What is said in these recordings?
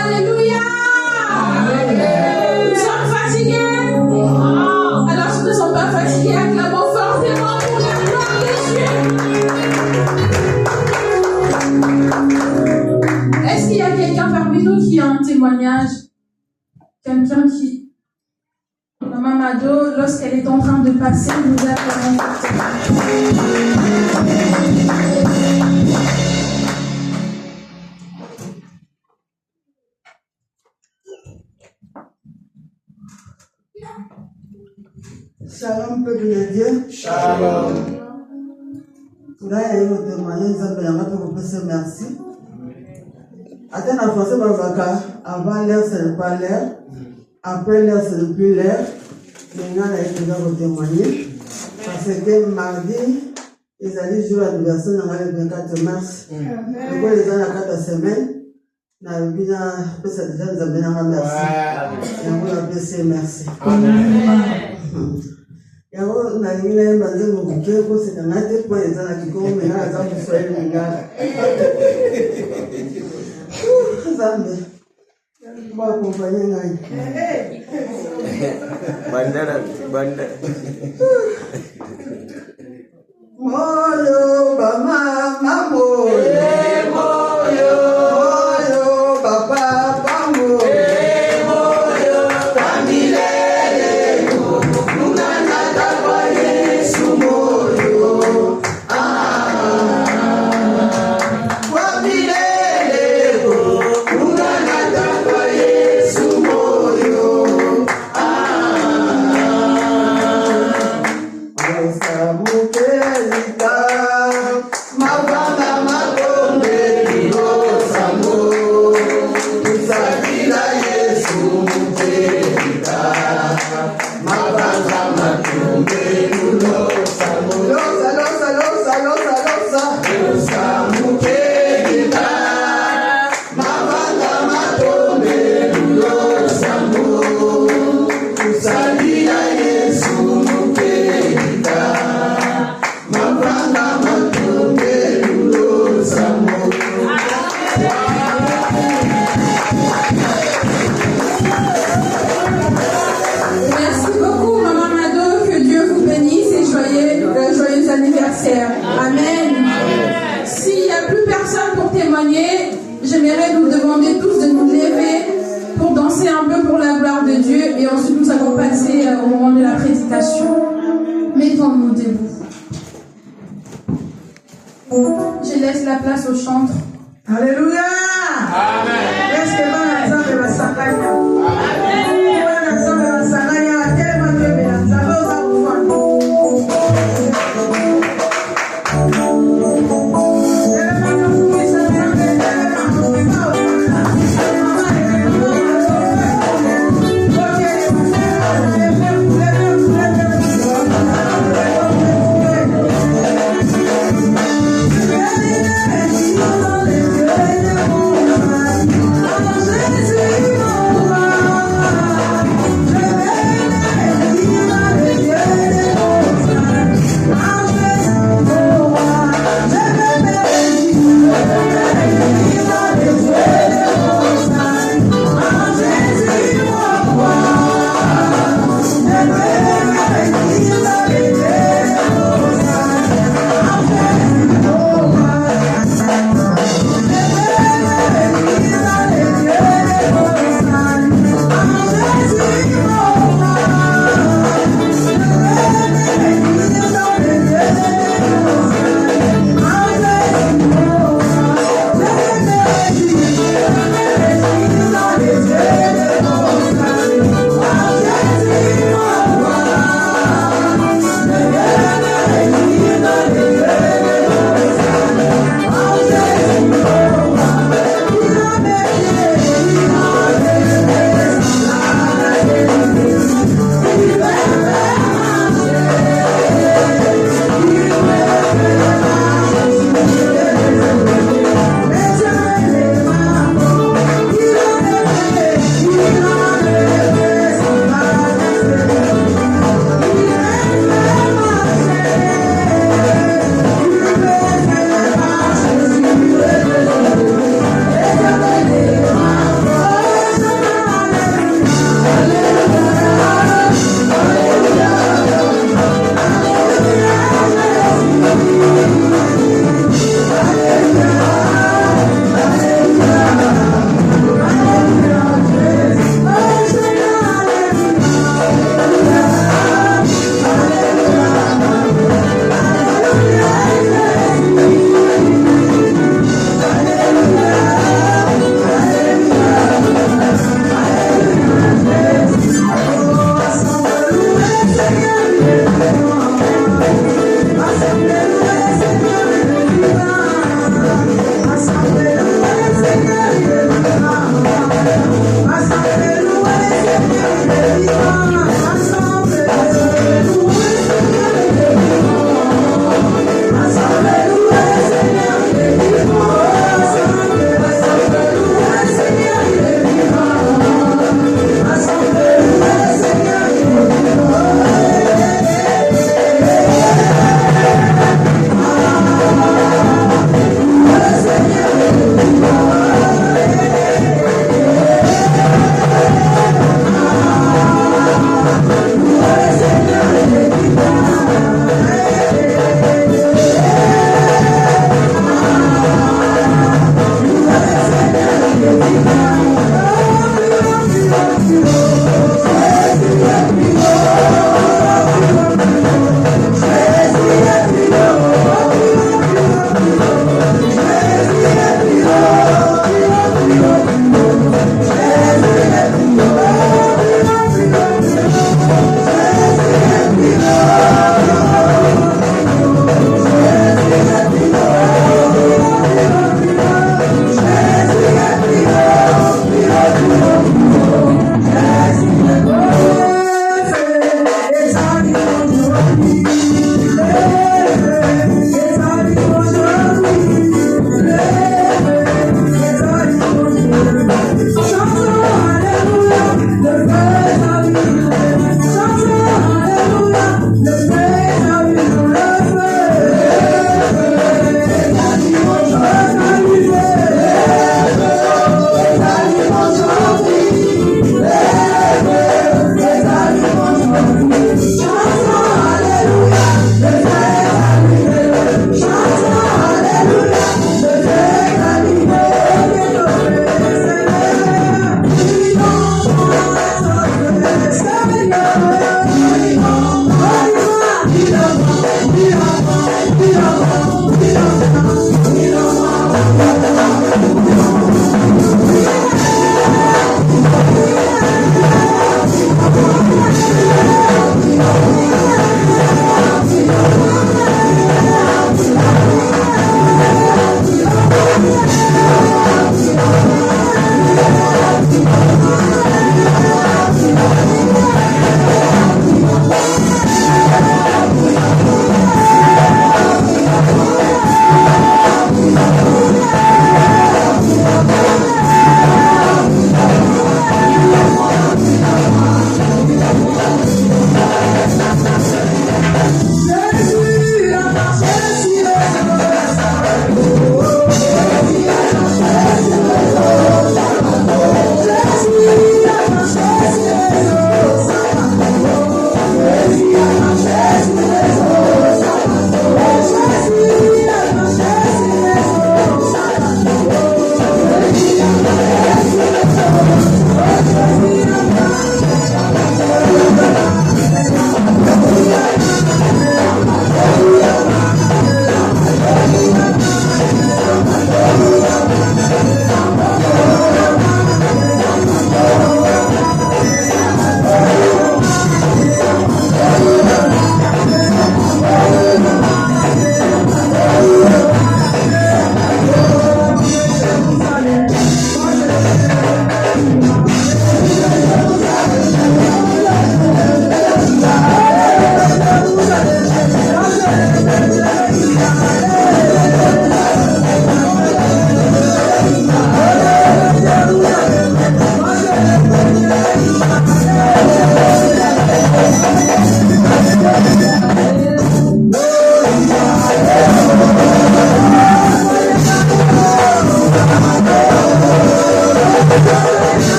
Alléluia. Nous sommes fatigués. Alors si nous ne sommes pas fatigués, acclamons fortement pour la gloire de Dieu. Est-ce qu'il y a quelqu'un parmi nous qui a un témoignage? Quelqu'un qui... Maman Mado, lorsqu'elle est en train de passer, nous a Shalom, peuple de Dieu. Shalom. Là, il y a eu le témoignage, nous avons merci. Attends, en français, avant l'air, c'est le pas l'air. Après l'air, c'est le plus l'air. Maintenant, il y a déjà témoigné. Parce que mardi, ils allaient jouer l'anniversaire le 24 mars. Donc, les gens, la 4 semaines, nous avons déjà, nous avons merci. Et on a apprécié merci. Yango na ngina mbanze ngobuke ko sekanga te po ezana kikomo na za kuswahili ngala. Zambe. Ba kompanya ngai. Bandara. Moyo ba mama moyo. Moyo ba papa moyo. Amen. S'il n'y a plus personne pour témoigner, j'aimerais vous demander tous de nous lever pour danser un peu pour la gloire de Dieu et ensuite nous allons passer au moment de la prédication. Mettons-nous debout. Je laisse la place au chantre. Alléluia. Amen. Hallelujah.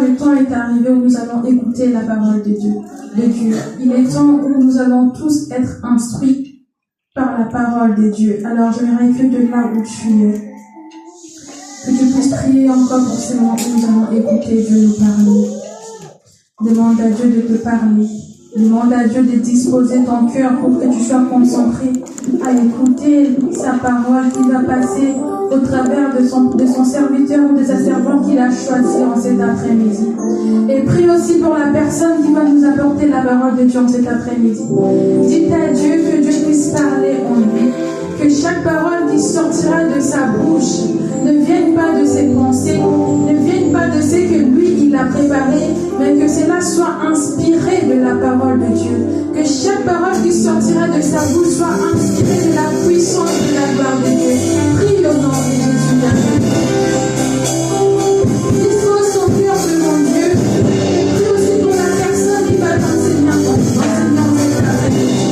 le temps est arrivé où nous allons écouter la parole de Dieu. Il est temps où nous allons tous être instruits par la parole de Dieu. Alors j'aimerais que de là où tu es, que tu puisses prier encore pour ces moments où nous allons écouter Dieu nous parler. Demande à Dieu de te parler. Demande à Dieu de disposer ton cœur pour que tu sois concentré à écouter sa parole qui va passer au travers de son serviteur ou de sa servante qu'il a choisi en cet après-midi. Et prie aussi pour la personne qui va nous apporter la parole de Dieu en cet après-midi. Dites à Dieu que Dieu puisse parler en lui, que chaque parole qui sortira de sa bouche ne vienne pas de ses pensées, ne vienne pas de ce que lui il a préparé, mais que cela soit inspiré de la parole de Dieu. Que chaque parole qui sortira de sa bouche soit inspirée de la puissance de la gloire de Dieu. Prie au nom de Jésus. Dispose ton cœur devant Dieu. Et prie aussi pour la personne qui va t'enseigner cette après-midi.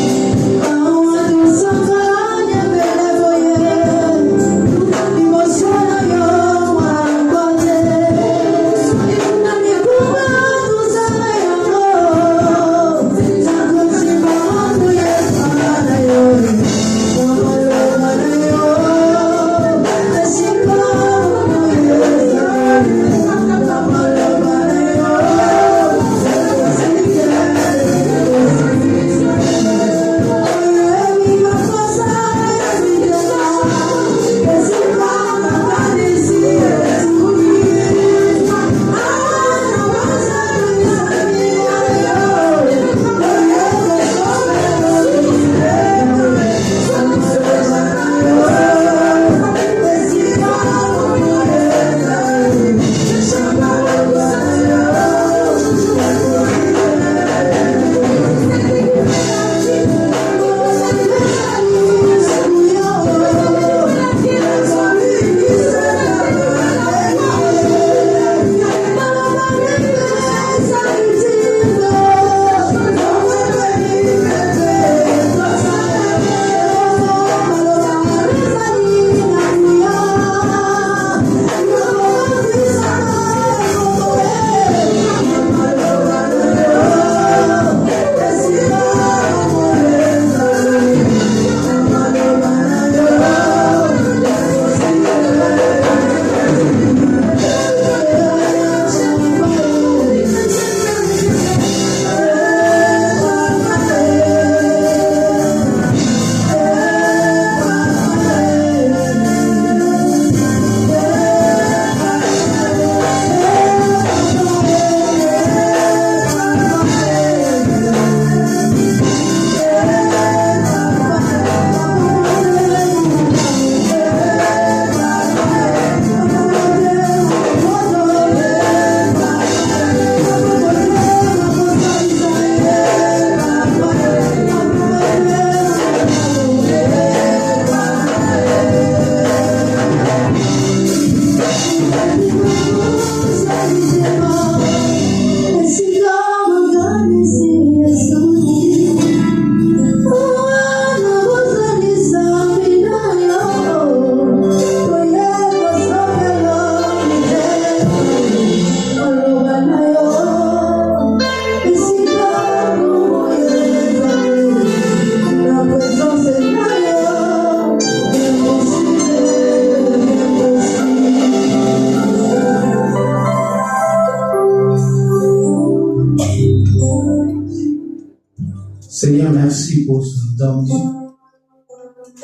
Seigneur, merci pour ce temps.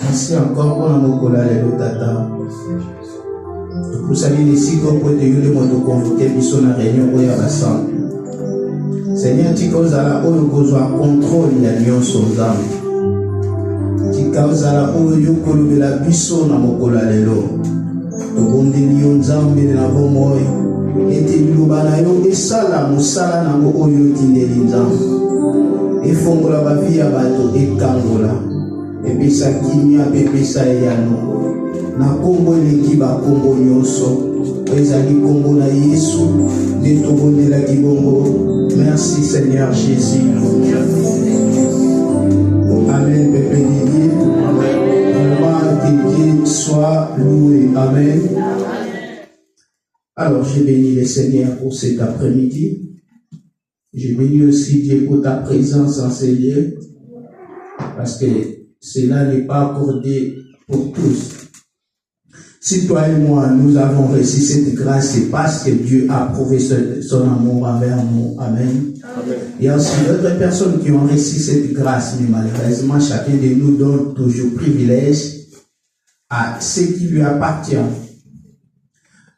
Merci encore pour nos collègues de Tata. Pour saluer les six groupes de Yule Moto convoqués qui sont en réunion pour y avoir. Seigneur, tu causes à la haut le contrôle de l'union sans âme. Tu causes à la haut le colo de la buisson à mon collègue. Tu bondes lions zambe de la bomboy. Et tu l'oubanayo et sala musala na mo oyo tindelinzam. Et fongola ba via bato et kangola. Et pesa kimia pe pesa yano. Na kombo elengi ba kombo nyonso. Ezali kombo na Yesu. De tobonela kibongo. Merci Seigneur Jésus. Amen, Pépé Didier. Amen. Que Dieu soit loué. Amen. Alors, j'ai béni le Seigneur pour cet après-midi. J'ai béni aussi Dieu pour ta présence en ces lieux, parce que cela n'est pas accordé pour tous. Si toi et moi, nous avons reçu cette grâce, c'est parce que Dieu a prouvé son amour envers nous. Amen. Amen. Il y a aussi d'autres personnes qui ont reçu cette grâce, mais malheureusement, chacun de nous donne toujours privilège à ce qui lui appartient.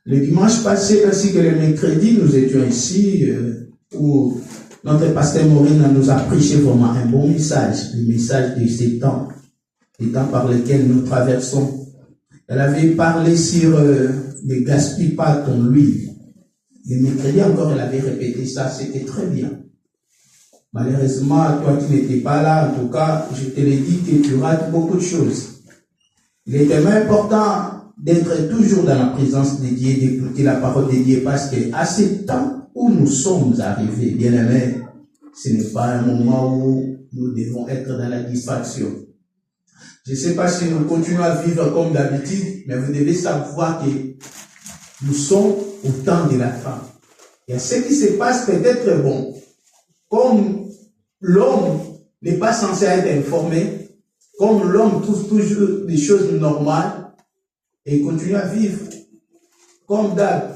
Le dimanche passé, ainsi que le mercredi, nous étions ici où notre pasteur Maureen nous a prêché vraiment un bon message, le message de ces temps, les temps par lesquels nous traversons. Elle avait parlé sur ne gaspille pas ton huile. Le mercredi encore, elle avait répété ça, c'était très bien. Malheureusement, toi qui n'étais pas là, en tout cas, je te l'ai dit que tu rates beaucoup de choses. Il est tellement important d'être toujours dans la présence de Dieu, d'écouter la parole de Dieu, parce qu'à ce temps où nous sommes arrivés, bien aimés, ce n'est pas un moment où nous devons être dans la distraction. Je ne sais pas si nous continuons à vivre comme d'habitude, mais vous devez savoir que nous sommes au temps de la fin. Et ce qui se passe peut être bon. Comme l'homme n'est pas censé être informé, comme l'homme trouve toujours des choses normales et continue à vivre comme d'hab.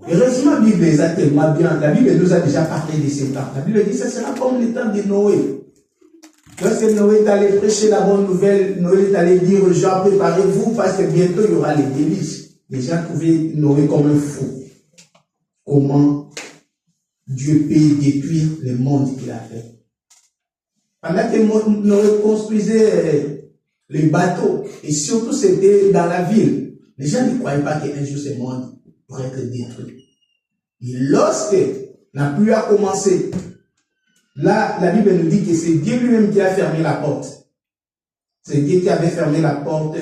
Heureusement, la Bible est tellement bien. La Bible nous a déjà parlé de ces temps. La Bible dit que ce sera comme le temps de Noé. Lorsque Noé est allé prêcher la bonne nouvelle, Noé est allé dire aux gens, préparez-vous parce que bientôt il y aura les délices. Les gens trouvaient Noé comme un fou. Comment Dieu peut détruire le monde qu'il a fait. Pendant que Noé construisait les bateaux, et surtout c'était dans la ville, les gens ne croyaient pas qu'un jour ce monde pourrait être détruit. Et lorsque la pluie a commencé, là, la Bible nous dit que c'est Dieu lui-même qui a fermé la porte. C'est Dieu qui avait fermé la porte.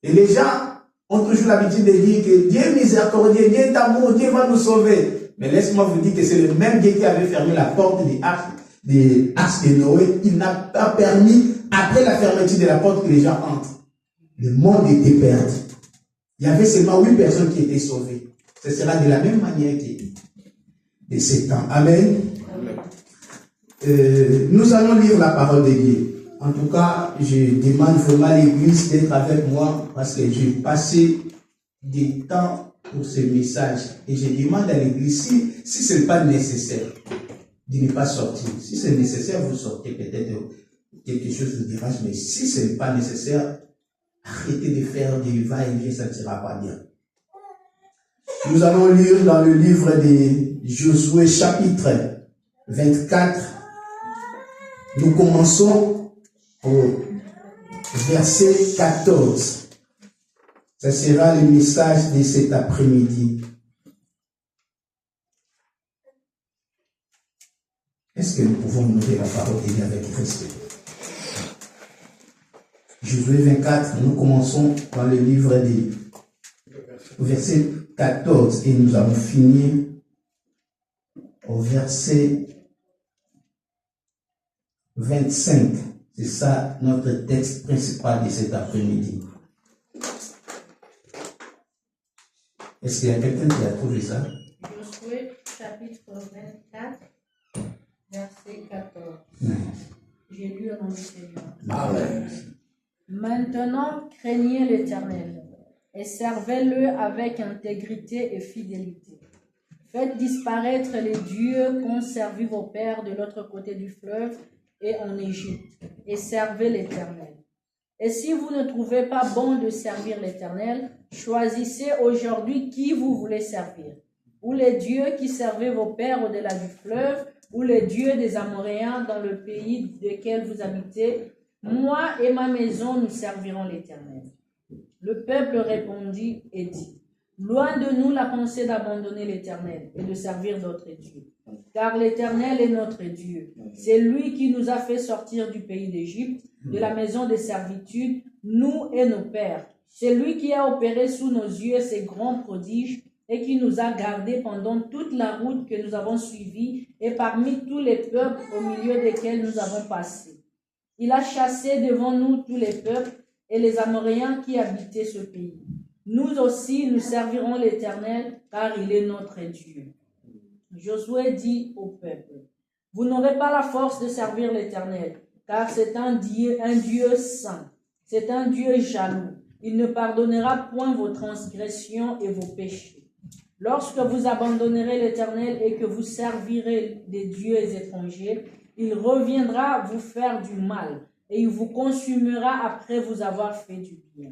Et les gens ont toujours l'habitude de dire que Dieu est miséricordieux, Dieu est amour, Dieu va nous sauver. Mais laisse-moi vous dire que c'est le même Dieu qui avait fermé la porte des arches de Noé. Il n'a pas permis, après la fermeture de la porte, que les gens entrent. Le monde était perdu. Il y avait seulement 8 personnes qui étaient sauvées. Ce sera de la même manière que de ces temps. Amen. Nous allons lire la parole de Dieu. En tout cas, je demande vraiment à l'église d'être avec moi parce que j'ai passé du temps pour ce message. Et je demande à l'église, si ce n'est pas nécessaire, de ne pas sortir. Si c'est nécessaire, vous sortez peut-être quelque chose de dérange, mais si ce n'est pas nécessaire, arrêtez de faire des va-et-vient, ça ne sera pas bien. Nous allons lire dans le livre de Josué, chapitre 24. Nous commençons au verset 14. Ce sera le message de cet après-midi. Est-ce que nous pouvons noter la parole de Dieu avec respect? Josué 24, nous commençons dans le livre de verset 14 et nous allons finir au verset 25. C'est ça notre texte principal de cet après-midi. Est-ce qu'il y a quelqu'un qui a trouvé ça? Josué chapitre 24, verset 14. J'ai lu au nom du Seigneur. Amen. Maintenant, craignez l'Éternel et servez-le avec intégrité et fidélité. Faites disparaître les dieux qu'ont servi vos pères de l'autre côté du fleuve et en Égypte, et servez l'Éternel. Et si vous ne trouvez pas bon de servir l'Éternel, choisissez aujourd'hui qui vous voulez servir, ou les dieux qui servaient vos pères au-delà du fleuve, ou les dieux des Amoréens dans le pays desquels vous habitez. Moi et ma maison, nous servirons l'Éternel. Le peuple répondit et dit, loin de nous la pensée d'abandonner l'Éternel et de servir d'autres dieux. Car l'Éternel est notre Dieu. C'est lui qui nous a fait sortir du pays d'Égypte, de la maison de servitude, nous et nos pères. C'est lui qui a opéré sous nos yeux ces grands prodiges et qui nous a gardés pendant toute la route que nous avons suivie et parmi tous les peuples au milieu desquels nous avons passé. Il a chassé devant nous tous les peuples et les Amoréens qui habitaient ce pays. Nous aussi, nous servirons l'Éternel, car il est notre Dieu. Josué dit au peuple, vous n'aurez pas la force de servir l'Éternel, car c'est un Dieu saint, c'est un Dieu jaloux. Il ne pardonnera point vos transgressions et vos péchés. Lorsque vous abandonnerez l'Éternel et que vous servirez des dieux étrangers, il reviendra vous faire du mal et il vous consumera après vous avoir fait du bien.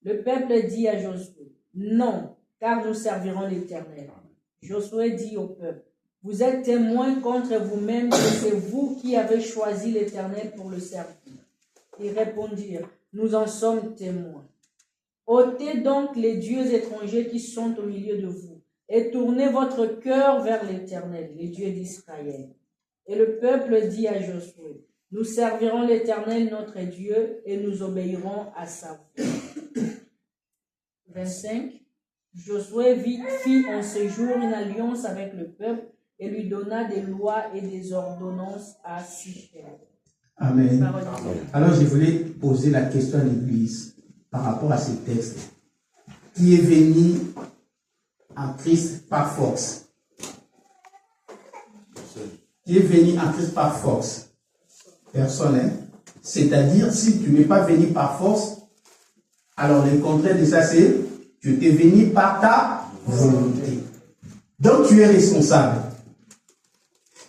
Le peuple dit à Josué, non, car nous servirons l'Éternel. Josué dit au peuple, vous êtes témoins contre vous-même que c'est vous qui avez choisi l'Éternel pour le servir. Ils répondirent, nous en sommes témoins. Ôtez donc les dieux étrangers qui sont au milieu de vous et tournez votre cœur vers l'Éternel, le Dieu d'Israël. Et le peuple dit à Josué, nous servirons l'Éternel notre Dieu et nous obéirons à sa voix. 25. Josué fit en ce jour une alliance avec le peuple et lui donna des lois et des ordonnances à Sichem. Amen. Alors je voulais poser la question à l'Église par rapport à ce texte. Qui est venu en Christ par force? Qui est venu en Christ par force? Personne. Hein? C'est-à-dire, si tu n'es pas venu par force, alors le contraire de ça, c'est tu es venu par ta volonté. Donc tu es responsable.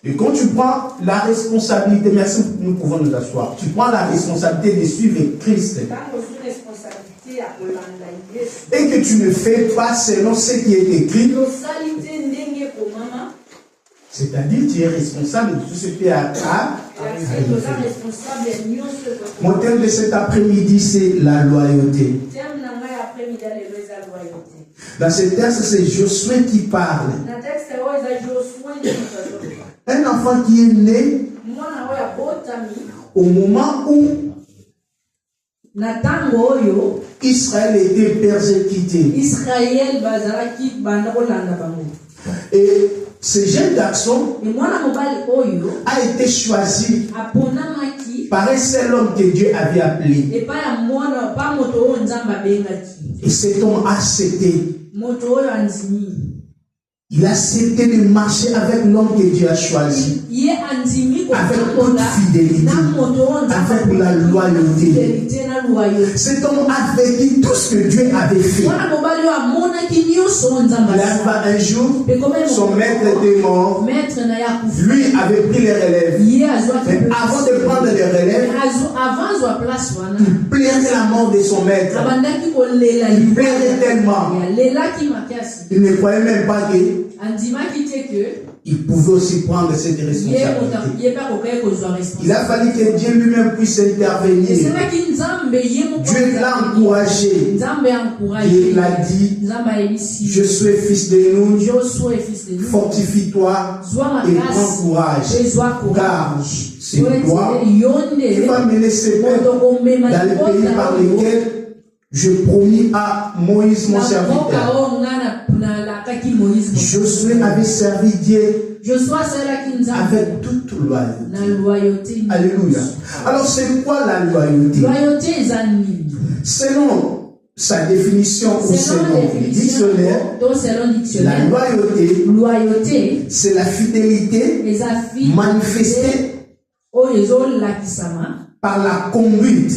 Et quand tu prends la responsabilité, merci, nous pouvons nous asseoir, tu prends la responsabilité de suivre Christ. Et que tu ne fais pas selon ce qui est écrit. C'est-à-dire tu es responsable de tout ce qui est à Mon thème de cet après-midi, c'est la loyauté. Dans ce texte, c'est Josué qui parle. Un enfant qui est né au moment où Israël était persécuté. Et ce jeune garçon a été choisi par un seul homme que Dieu avait appelé. Et cet homme a accepté. Il a accepté de marcher avec l'homme que Dieu a choisi. Avec toute fidélité. Avec la loyauté. Cet homme a vécu tout ce que Dieu avait fait. Il arriva un jour, son maître était mort. Lui avait pris les relèves. Mais avant de prendre les relèves, il plairait la mort de son maître. Il plairait tellement. Il ne croyait même pas qu'il pouvait aussi prendre cette responsabilité. Il a fallu que Dieu lui-même puisse intervenir. Dieu l'a encouragé. Il a dit, je suis fils de nous, fortifie-toi et prends courage. Car c'est toi qui vas mener ces peuples dans le pays par lequel je promis à Moïse mon serviteur. Josué avait servi Dieu avec toute loyauté. Alléluia. Alors c'est quoi la loyauté? Selon sa définition ou selon le dictionnaire, la loyauté, c'est la fidélité manifestée par la conduite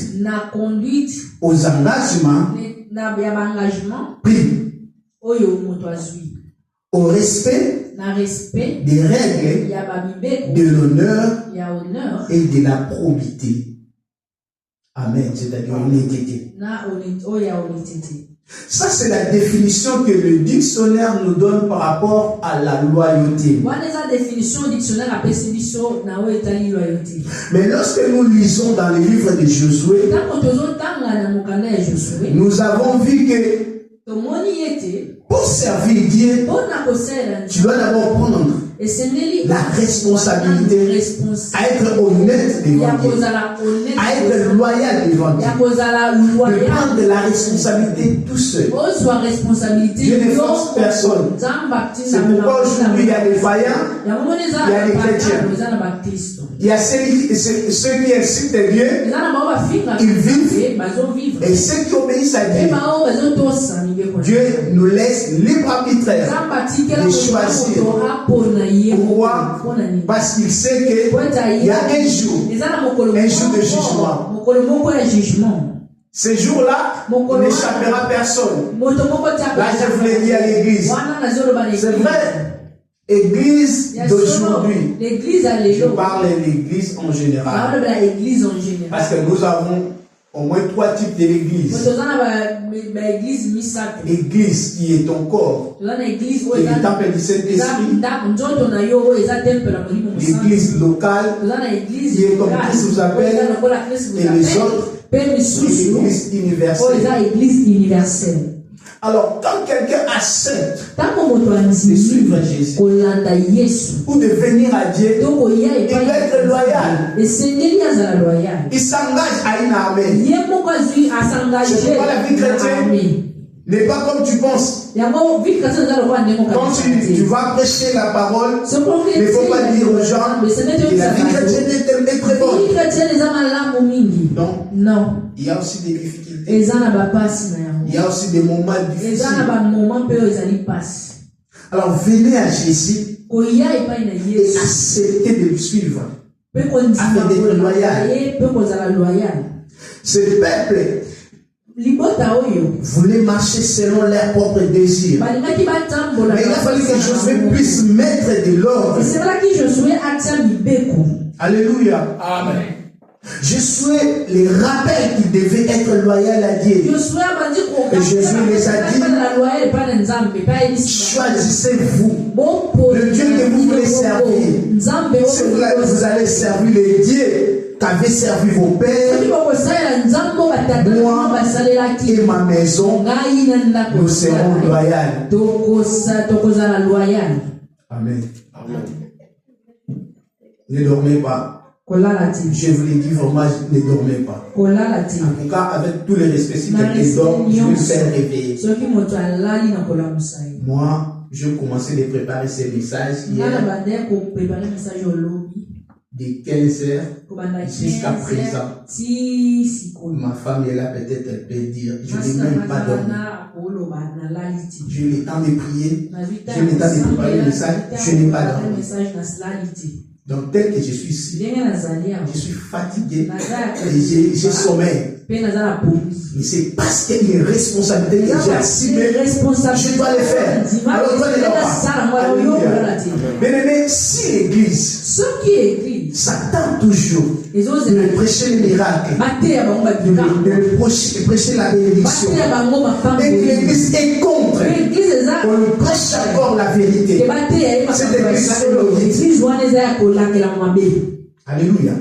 aux engagements pris, au respect des règles de l'honneur et de la probité. Amen, c'est-à-dire honnêteté. Ça, c'est la définition que le dictionnaire nous donne par rapport à la loyauté. Mais lorsque nous lisons dans le livre de Josué, nous avons vu que pour servir Dieu, tu dois d'abord prendre la responsabilité à être honnête devant Dieu, à être loyal devant Dieu, de prendre la responsabilité tout seul. Dieu ne force personne. C'est pourquoi aujourd'hui il y a des païens, il y a des chrétiens. Il y a ceux qui incitent Dieu, ils vivent, et ceux qui obéissent à Dieu. Dieu nous laisse libre arbitraire de choisir. Pourquoi? Parce qu'il sait qu'il y a un jour de jugement. Ce jour-là, il n'échappera personne. Là, je voulais dire à l'église. C'est vrai. Église d'aujourd'hui. Je parle de l'église en général. Parce que nous avons au moins 3 types d'églises. L'église qui est ton corps, qui est le temple du Saint-Esprit. L'église locale, qui est comme Christ vous appelle. Et les autres, l'église universelle. Alors, quand quelqu'un accepte de suivre Jésus ou de venir à Dieu, il doit être loyal. Il s'engage à une armée. C'est pourquoi la vie chrétienne n'est pas comme tu penses. Quand tu vas prêcher la parole, il ne faut pas dire aux gens que la vie chrétienne est très bonne. Non. Il y a aussi des difficultés. Il y a aussi des moments difficiles. Alors venez à Jésus et acceptez de le suivre afin d'être loyal. Ce peuple voulait marcher selon leurs propres désirs. Mais il a fallu que Josué puisse mettre de l'ordre. Alléluia. Amen. Josué les rappelle qu'ils devaient être loyal à Dieu. Et Jésus les a dit, choisissez-vous le Dieu que vous voulez servir. Si vous allez servir le Dieu qu'avaient servi vos pères, moi et ma maison, nous serons loyaux. Amen. Ne dormez pas. Je vous l'ai dit vraiment, ne dormez pas. En tout cas, avec tous les respects, si quelqu'un dort, je vais le faire réveiller. Moi, je commençais à préparer ces messages hier, de 15h jusqu'à présent. Ma femme est là, peut-être elle peut dire, je n'ai même pas dormi. J'ai eu le temps de prier, j'ai eu le temps de préparer le message, je n'ai pas dormi. Donc, tel que je suis ici, je suis fatigué et j'ai sommeil. Mais c'est parce qu'il y a une responsabilité que j'ai assumée. Je dois le faire. Alors, toi, ne pas. Mais si l'église s'attend toujours de prêcher le miracle, de prêcher la bénédiction, et que l'église est contre, on lui prêche encore la vérité. Cette église Alléluia.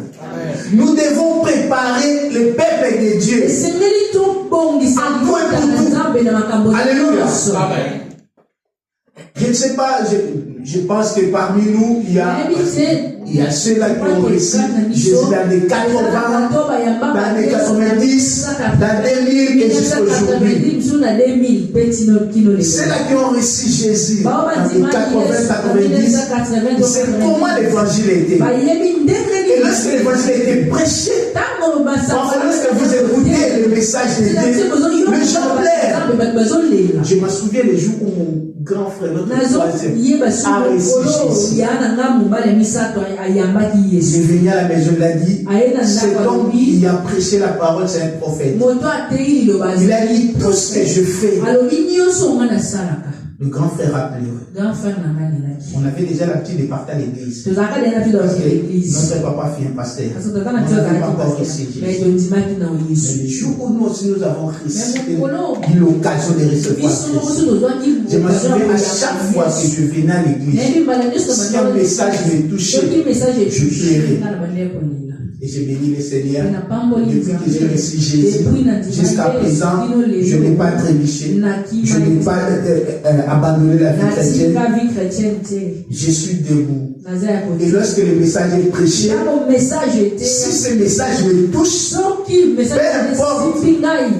Nous devons préparer le peuple de Dieu. Alléluia. Je ne sais pas, je pense que parmi nous, il y a ceux-là qui ont reçu Jésus dans les 80, dans les 90, dans 2000 et jusqu'aujourd'hui. Ceux-là qui ont reçu Jésus dans les 80, 90, c'est comment l'évangile était. Et lorsque l'évangile était prêché, lorsque vous écoutez le message de Dieu, le gens pleurent. Je me souviens les jours où mon grand frère, notre troisième, a reçu Jésus. Il est venu à la maison, il a dit, cet homme qui a prêché la parole, c'est un prophète. Il a dit, tout ce que je fais. Le grand frère a pleuré. On avait déjà l'habitude de partir à l'église. Notre papa fit un pasteur. On n'avait pas encore reçu Jésus. Mais le jour où nous aussi nous avons eu l'occasion de recevoir Jésus, je me souviens à chaque fois que je venais à l'église, si un message me touchait, je pleurais. Et j'ai béni le Seigneur. na pamboli Depuis que j'ai reçu Jésus, Depuis na ndima jusqu'à te, présent, sino lelo, je n'ai pas trébuché. nakima Je n'ai te, pas abandonné la vie chrétienne. natika vie chrétienne te, Je suis debout. naza ya Et kotika. lorsque le message est prêché, Ntango message était si ce message me touche, soki message Peu importe. esimbi ngai,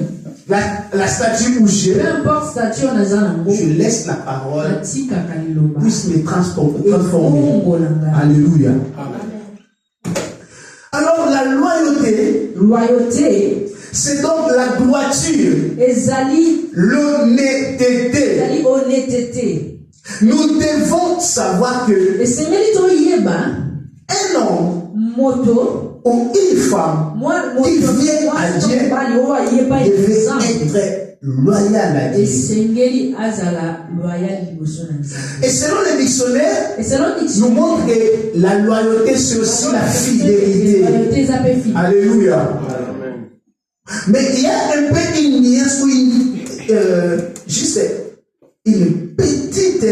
la statue où j'ai, peu importe statut naza nango, je laisse la parole natikaka liloba puisse me transformer. ekongola ngai. Alléluia. Alors la loyauté, Loyauté c'est donc la droiture, ezali l'honnêteté. honnêteté. Nous devons savoir que Esengeli toyeba un homme moto ou une femme qui vient à Dieu devait être loyal à Dieu. esengeli azala loyal liboso na Nzambe. Et selon les dictionnaires, Et selon nous dictionnaire, montre que la loyauté c'est aussi la fidélité. loyauté eza mpe fidélité. Alléluia. Mais il y a un peu une nuance ou juste une petite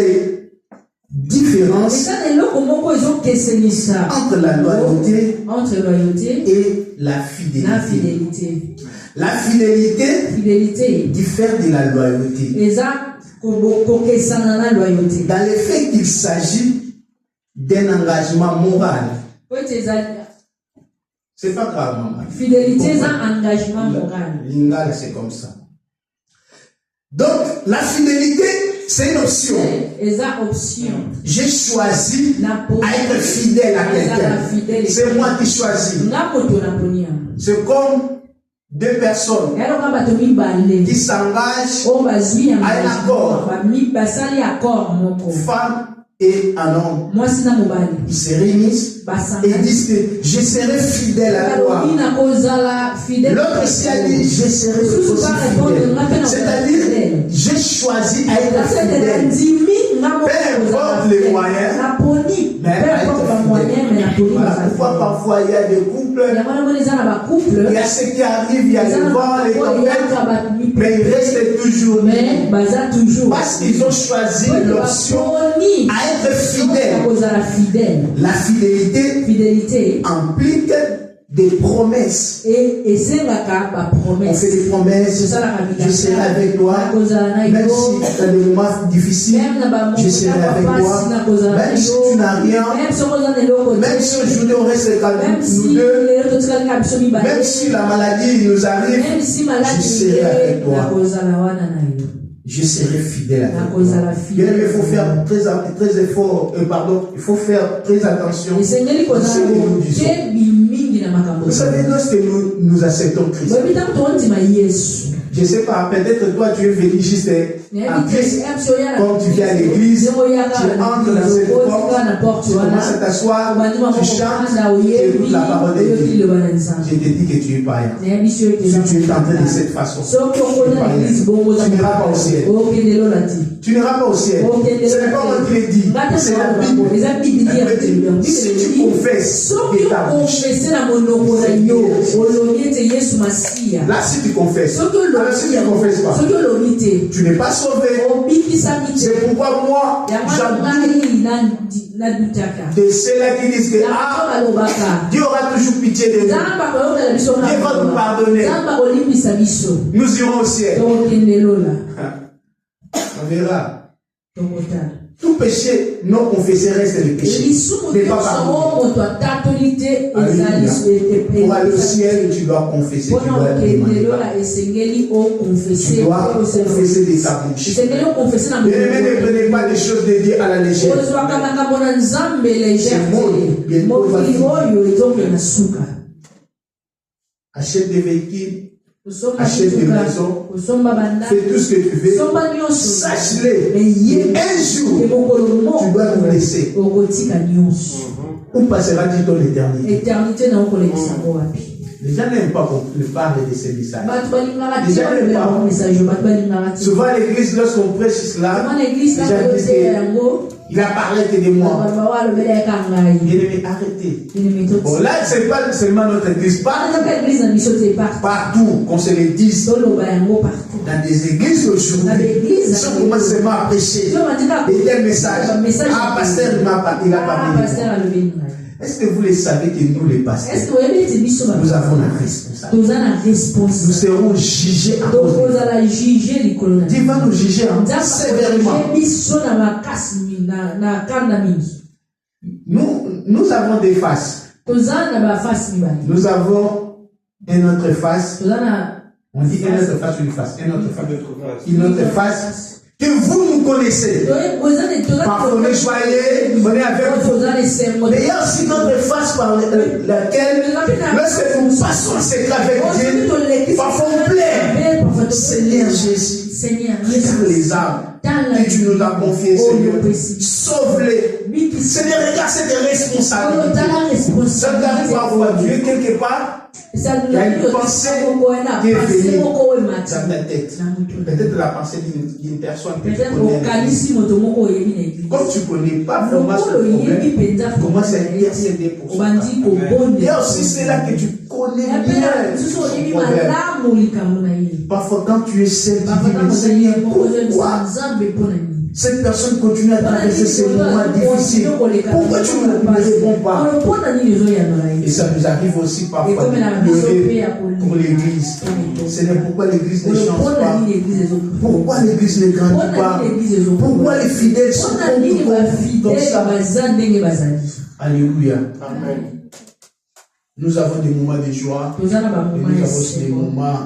différence eza eloko moko ezokesenisa entre la loyauté entre loyauté et la na fidélité. fidélité. La fidélité Fidélité diffère de la loyauté. eza kokesana na loyauté. Dans le fait qu'il s'agit d'un engagement moral. Po ete ezali C'est pas grave, maman. fidélité eza engagement moral. Lingala, c'est comme ça. Donc, la fidélité, c'est une option. Eza option. J'ai choisi Na po- à être fidèle à Eza la fidèle. quelqu'un. C'est moi qui choisis. nga moto na poni yango. C'est comme deux personnes Yaloka bato mibale qui s'engagent, oyo bazwi À un accord. basali accord moko, femme et un homme. mwasi na mobali Ils se réunissent et basangani disent que je serai fidèle à toi. balobi na kozala fidèle. L'autre aussi a dit je serai aussi fidèle. C'est-à-dire, j'ai choisi à être fidèle. ndimi nga moko Peu kozala importe les fidèle. moyens, naponi mais peu à importe être bamoyen me naponi fidèle. Voilà kozala pourquoi fidèle. parfois il y a des couples, yango namoni eza na bacouple il y a ce qui arrive, il y a eza le na vent, les bato tempêtes, eyaka bato mais ils mipepe, restent toujours mais baza toujours parce qu'ils ont choisi l'option baponi à être fidèle. kozala fidèle. La fidélité Fidélité implique des promesses. et esengaka On bapromesse fait des promesses. Je serai avec toi, même si tu as des moments difficiles, je serai avec toi. Même si tu n'as rien, même si aujourd'hui on reste calme, nous deux, même si la maladie nous arrive, je serai avec toi. Je serai fidèle avec toi. Bien, il faut faire très effort, il faut faire très attention à ce que nous disons. Vous savez, lorsque nous acceptons Christ, je ne sais pas, peut-être toi tu es venu juste en Christ, quand tu viens à l'église, tu entres dans cette porte, tu commences à t'asseoir, tu chantes, tu écoutes la parole de Dieu. Je te dis que tu es païen. Si tu es entré de cette façon, tu n'iras pas au ciel. Tu n'iras pas au ciel. Ce n'est pas moi qui l'ai dit, c'est la Bible. Si tu confesses de ta bouche, là si tu confesses, alors si tu ne confesses pas, tu n'es pas sauvé. C'est pourquoi moi, j'abdoue de ceux-là qui disent que Dieu aura toujours pitié de nous. Dieu va nous pardonner. Nous irons au ciel. On verra. Tout péché non confessé reste le péché. N'est pas pardonné. Pour aller au ciel, tu dois confesser. Tu dois demander. Tu dois confesser de ta bouche. Ne prenez pas des choses de Dieu à la légère. Achète des véhicules. Achète des maisons, fais tout ce que tu veux, sache-le, un jour, tu dois nous laisser. Où passera-t-il ton éternité? Les gens n'aiment pas qu'on parle de ces messages. Les gens n'aiment pas. Souvent à l'église, lorsqu'on prêche cela, les gens disent qu'il a parlé que de moi. Bien-aimé, arrêtez. Bon, là, c'est pas seulement notre église, partout qu'on se le dise. Dans des églises aujourd'hui, ils sont commencent seulement à prêcher. Et quel message? Ah, pasteur, il a parlé. Est-ce que vous le savez que nous, les pasteurs, Est-ce que vous avez dit nous avons la responsabilité? nous avons la responsabilité. Nous serons jugés à Donc cause vous de ça. allez juger les colonels. Dieu va nous juger sévèrement. Nous avons des faces. Nous avons une autre face. On dit une autre face ou une face. Une autre face que vous nous connaissez. Parfois on est joyeux, on est avec vous. Mais il y a aussi notre face par laquelle, lorsque nous passons le secret avec Dieu, parfois on pleure. Seigneur Jésus, regarde les âmes que tu nous as confiées, Seigneur. Sauve-les. Seigneur, regarde cette responsabilité. Ça doit avoir Dieu quelque part. Il y a une pensée qui est venue dans ta tête. Peut-être la pensée d'une personne que tu connais. Comme tu ne connais pas vraiment ce problème, commence à intercéder pour ça. Il y a aussi cela que tu connais bien. Parfois, quand tu es seul, tu dis, mais Seigneur, pourquoi cette personne continue à traverser ces moments difficiles? Pourquoi tu ne me réponds pas? Et ça nous arrive aussi parfois de pleurer pour l'église. Seigneur, pourquoi l'église ne change pas? Pourquoi l'église ne grandit pas? Pourquoi les fidèles sont comme ça? Alléluia. Amen. Nous avons des moments de joie et nous avons aussi des moments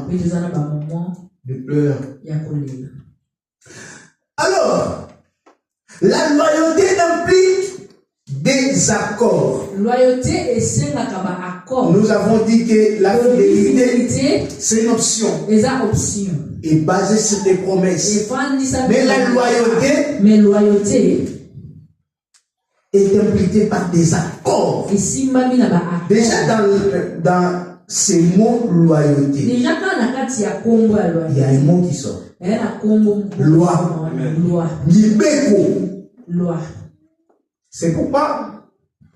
de pleurs. Alors, la loyauté implique des accords. Nous avons dit que la fidélité, c'est une option. Et basée sur des promesses. Mais la loyauté est impliquée par des accords. Déjà dans ces mots loyauté, il y a un mot qui sort. Loi. Loi. C'est pourquoi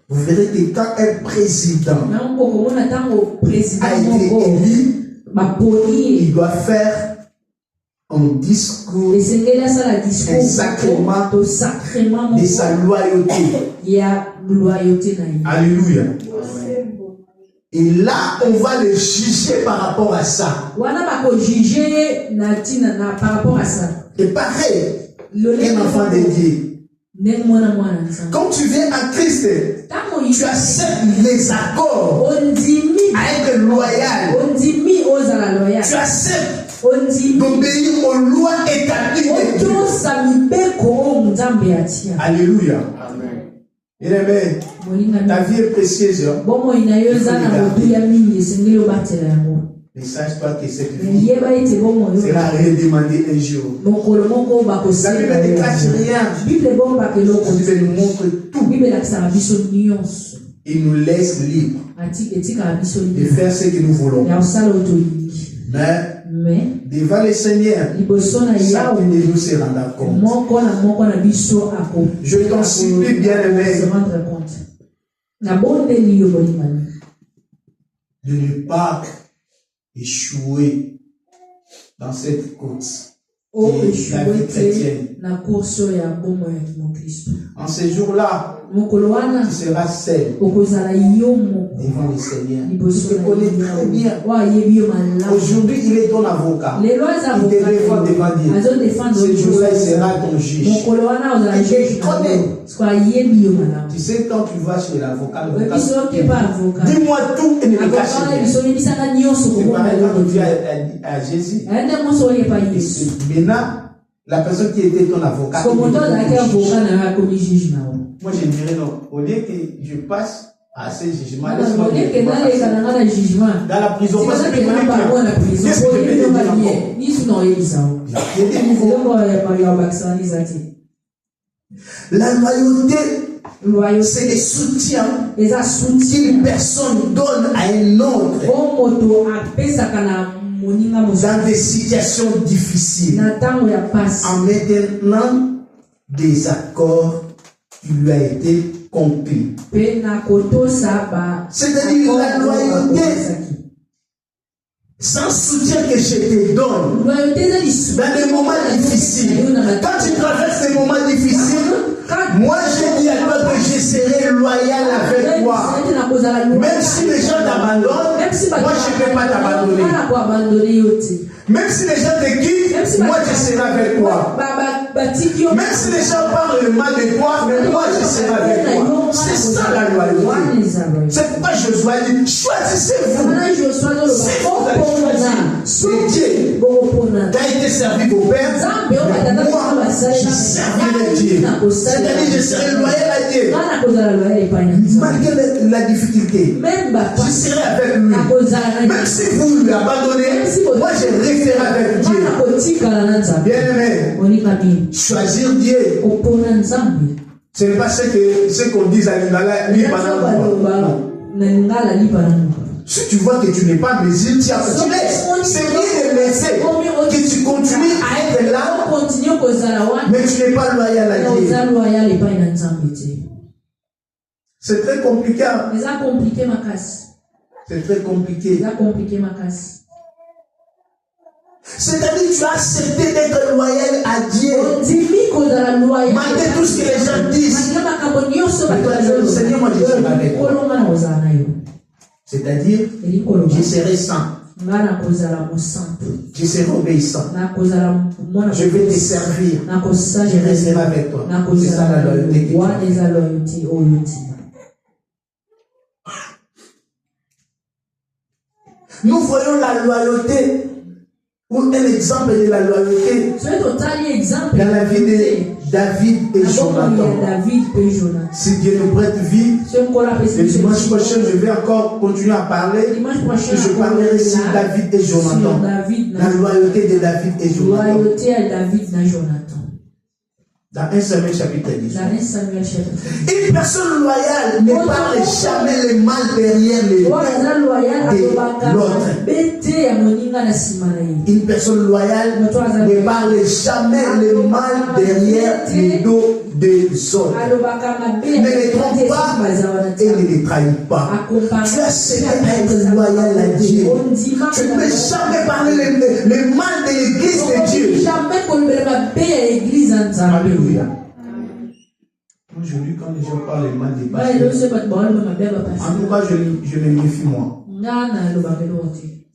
vous verrez que quand un président a été élu, il doit faire un discours, un sacrement de sa loyauté. Alléluia. Et là, on va le juger par rapport à ça. Et pareil, un enfant de Dieu. Quand tu viens à Christ, tu acceptes les accords à être loyal. Tu acceptes d'obéir aux lois établies de Dieu. Alléluia. Amen. Ta vie est précieuse. Mais sache-toi que cette vie sera redemandée un jour. La Bible ne cache rien. Elle nous montre tout. Il nous laisse libres de faire ce que nous voulons. Mais devant le Seigneur, chacun de nous se rendra compte. Je t'en supplie, bien-aimé, de ne pas échouer dans cette course qui est la vie chrétienne. En ce jour-là, tu seras seul devant le Seigneur. Tu te connais très bien. Aujourd'hui, il est ton avocat. Il te défend devant Dieu. Ce jour-là, il sera ton juge. Il te connaît. Tu sais, quand tu vas chez l'avocat, dis-moi tout et ne me cache rien. C'est pareil quand tu dis à Jésus. Maintenant, la personne qui était ton avocat, moi je dirais non, au lieu que je passe à ce jugement, laisse-moi dans la prison, parce que qu'est-ce que je peux te dire encore? La loyauté, c'est le soutien qu'une personne donne à un autre dans des situations difficiles, en maintenant des accords qui lui a été compris. C'est-à-dire la loyauté sans soutien que je te donne, dans des moments difficiles, quand tu traverses des moments difficiles, moi je dis à toi que je serai loyal avec toi. Même si les gens t'abandonnent, moi je ne vais pas t'abandonner. Même si les gens te quittent, moi je serai avec toi. Même si les gens parlent mal de toi, mais moi je serai avec toi. C'est ça la loyauté. C'est pourquoi Josué dit, choisissez-vous. Si vous allez choisir Dieu qui a été servi vos pères, moi je servirai Dieu. C'est-à-dire je serai loyal à Dieu. Malgré la difficulté, je serai avec lui. Même si vous lui abandonnez, moi je resterai avec Dieu. Bien-aimé, choisir Dieu, ce n'est pas ce qu'on dit à l'Ingala, si tu vois que tu n'es pas mesure, tu laisses. C'est mieux de laisser que tu continues à être là, mais tu n'es pas loyal à Dieu. C'est très compliqué. C'est très compliqué. C'est-à-dire que tu as accepté d'être loyal à Dieu. Malgré tout ce que les gens disent. Seigneur, moi je serai avec toi. C'est-à-dire, je serai saint. Je serai obéissant. Je vais te servir. Je resterai avec toi. C'est ça la loyauté. Nous voyons la loyauté ou un exemple de la loyauté dans la vie de David et Jonathan. Si Dieu nous prête vie, le dimanche prochain, je vais encore continuer à parler. Et je parlerai sur David et Jonathan. La loyauté de David et Jonathan. Dans 1 Samuel chapitre 10. Une personne loyale ne parle jamais le mal derrière les dos de l'autre. Une personne loyale ne parle jamais le mal derrière les dos des autres. Ne les trompe pas et ne les trahit pas. Tu as cessé d'être loyal à Dieu. Tu ne peux jamais parler le mal de l'église de Dieu. Alléluia. Aujourd'hui, quand les gens parlent le mal des pasteurs, en tout cas, je me méfie moi.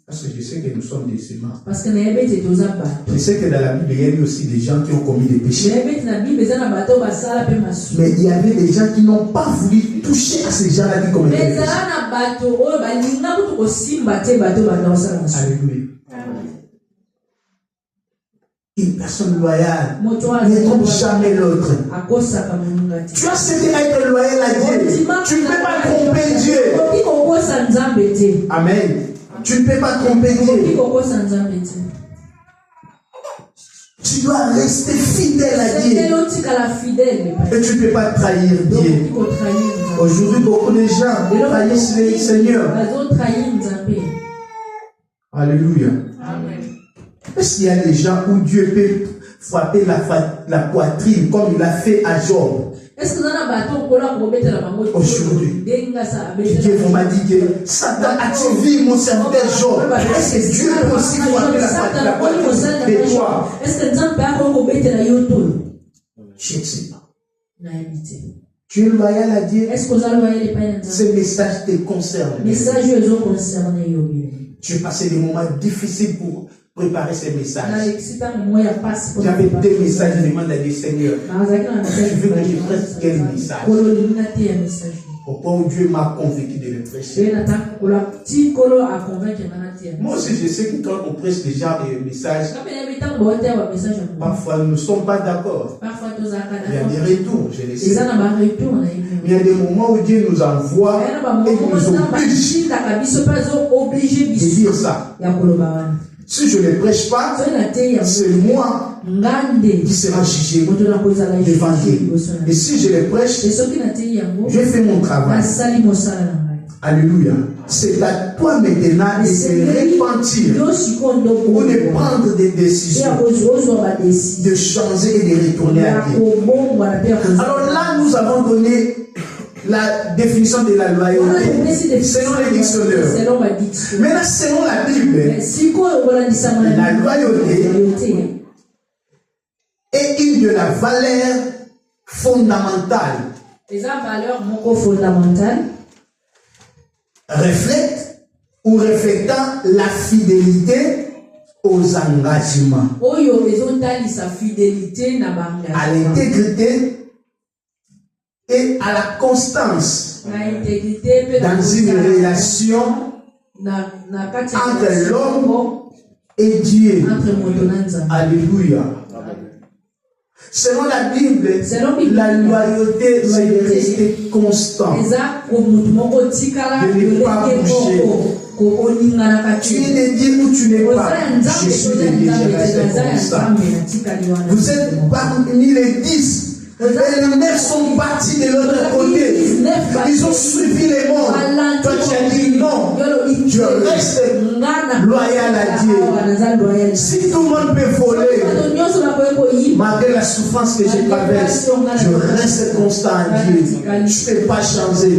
Parce que je sais que nous sommes des humains. Je sais que dans la Bible, il y a eu aussi des gens qui ont commis des péchés. Mais il y avait des gens qui n'ont pas voulu toucher à ces gens-là qui commettaient des péchés. Alléluia. Une personne loyale ne trompe jamais l'autre. Tu as cessé d'être loyal à Dieu. Tu ne peux pas tromper Dieu. Amen. Tu ne peux pas tromper Dieu. Tu dois rester fidèle à Dieu. Et tu ne peux pas trahir Dieu. Aujourd'hui, beaucoup de gens trahissent le Seigneur. Alléluia. Est-ce qu'il y a des gens où Dieu peut frapper la poitrine comme il a fait à Job? Aujourd'hui, Dieu m'a dit que Satan a tué mon serviteur Job. Est-ce que Dieu peut aussi frapper la poitrine de toi? Je ne sais pas. Tu es loyal à Dieu? Ce message te concerne. Tu as passé des moments difficiles pour préparer ces messages. J'avais deux messages, je demande à Dieu, Seigneur, je veux que je presse quel message? Au point où Dieu m'a convaincu de le prêcher. Moi aussi, je sais que quand on prêche déjà des messages, parfois nous ne sommes pas d'accord. Il y a des retours, je le sais. Il y a des moments où Dieu nous envoie et nous oblige de dire ça. Si je ne le prêche pas, c'est moi qui sera jugé devant Dieu. Et si je le prêche, je fais mon travail. Alléluia. C'est à toi maintenant de te repentir ou de prendre des décisions, de changer et de retourner à Dieu. Alors là, nous avons donné la définition de la loyauté selon les dictionnaires. Maintenant, selon la Bible, la loyauté est une de la valeur fondamentale. Reflète ou reflétant la fidélité aux engagements, à l'intégrité et à la constance dans une relation entre l'homme et Dieu. Alléluia. Selon la Bible, la loyauté, c'est de rester constant, de ne pas bouger. Tu es de Dieu ou tu n'es pas. Je suis de Dieu, je reste constant. Vous êtes parmi les 10. Et les 9 sont partis de l'autre côté. Ils ont suivi les mondes. Toi, tu as dit non. Je reste loyal à Dieu. Si tout le monde peut voler, malgré la souffrance que je traverse, je reste constant à Dieu. Je ne peux pas changer.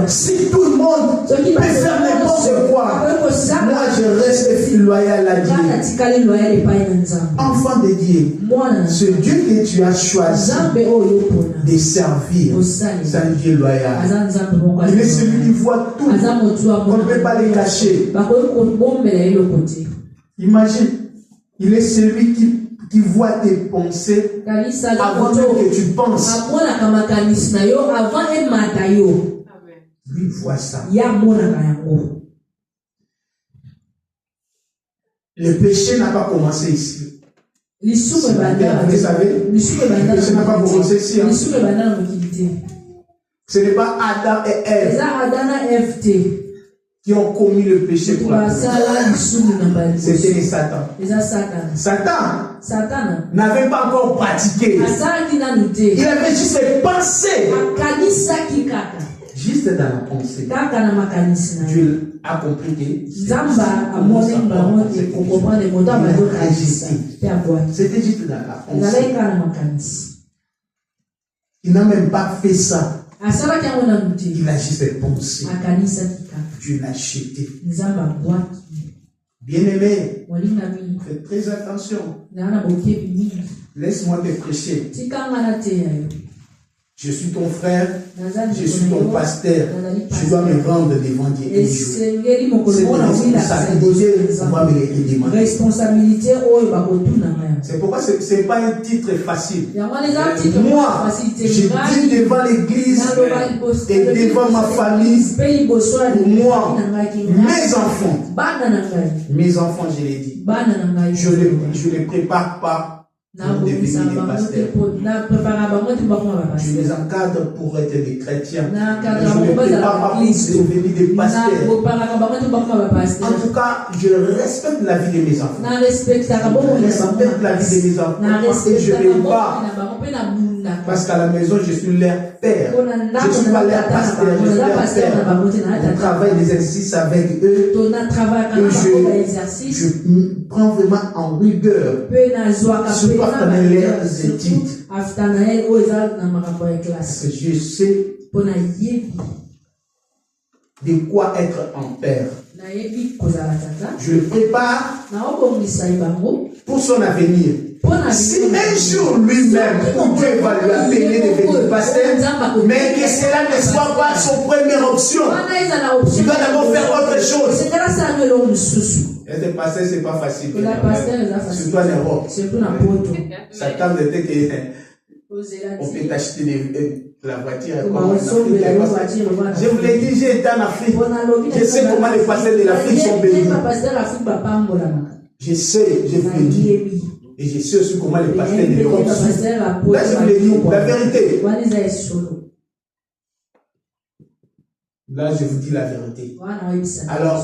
Si tout le monde peut faire n'importe quoi, moi je reste loyal à Dieu. Enfant de Dieu, ce Dieu que tu as choisi de servir, c'est un Dieu loyal. Il est celui qui voit tout. On ne peut pas les cacher. Imagine, il est celui qui voit tes pensées avant même que tu penses. Lui voit ça. Le péché n'a pas commencé ici. Vous savez, le péché n'a pas commencé ici. Ce n'est pas Adam et Ève qui ont commis le péché pour la première. C'était les Satan. Satan n'avait pas encore pratiqué. Il avait juste pensé. Juste dans la pensée. Dieu a compris que c'était juste dans la pensée. Il n'a même pas fait ça. Il a juste pensé. Dieu l'a jeté. Bien-aimé, fais très attention. Laisse-moi te prêcher. Je suis ton frère, je suis ton pasteur, je dois me rendre devant Dieu un jour. Cette responsabilité, on va me les demander. C'est pourquoi ce n'est pas un titre facile. Moi, je dis devant l'église et devant ma famille, pour moi, mes enfants, je l'ai dit, je ne les prépare pas. Pour devenir des pasteurs. Je les encadre pour être des chrétiens. Je ne les prépare pas pour devenir des pasteurs. En tout cas, je respecte la vie de mes enfants. Je respecte la vie de mes enfants et je les bats. Parce qu'à la maison, je suis leur père. Je ne suis pas leur pasteur, je suis leur père. Je travaille des exercices avec eux. Et je prends vraiment en rigueur. Surtout après leurs études. Parce que je sais de quoi être un père. Je le prépare pour son avenir. Si un jour lui-même, Dieu va lui appeler de devenir pasteur, mais que cela ne soit pas son première option, il doit d'abord faire autre chose. Être pasteur, ce n'est pas facile. Surtout en Europe. Satan était que on peut acheter la voiture. Je vous l'ai dit, j'ai été en Afrique. Je sais comment les pasteurs de l'Afrique sont bénis. Je sais, je vous l'ai dit. Et je sais aussi comment les pasteurs de l'Europe sont. Là, je vous l'ai dit, la vérité. Là, je vous dis la vérité. Alors,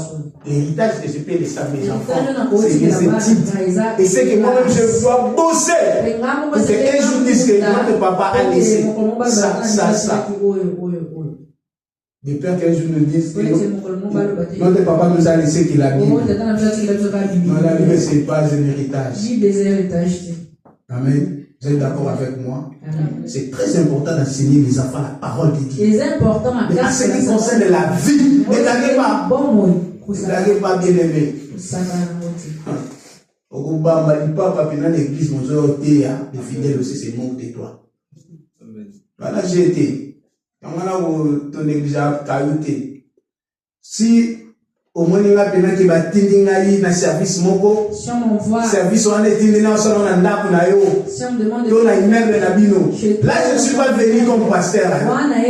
l'héritage que je peux laisser à mes enfants, c'est les études. Et c'est que moi-même, je dois bosser. Pour qu'un jour dise que notre papa a laissé ça. De peur qu'un jour nous dise que notre papa nous a laissé qu'il a mis. Non, la Bible, ce n'est pas un héritage. Amen. Vous êtes d'accord avec moi? C'est très important d'enseigner les enfants la parole de Dieu. C'est important. Mais en ce qui concerne la vie, ne blaguez pas. Ne blaguez pas, bien aimé. Au Bamba, il pas dans l'église, mon Dieu, les fidèles aussi, c'est mon de toi. Voilà, j'ai été. Quand on a ton église à caillouter. Si au moins il y a quelqu'un qui va t'indigner dans le service, mon service, on est indigné dans son anda pour naïo. Là, je ne suis pas venu comme pasteur.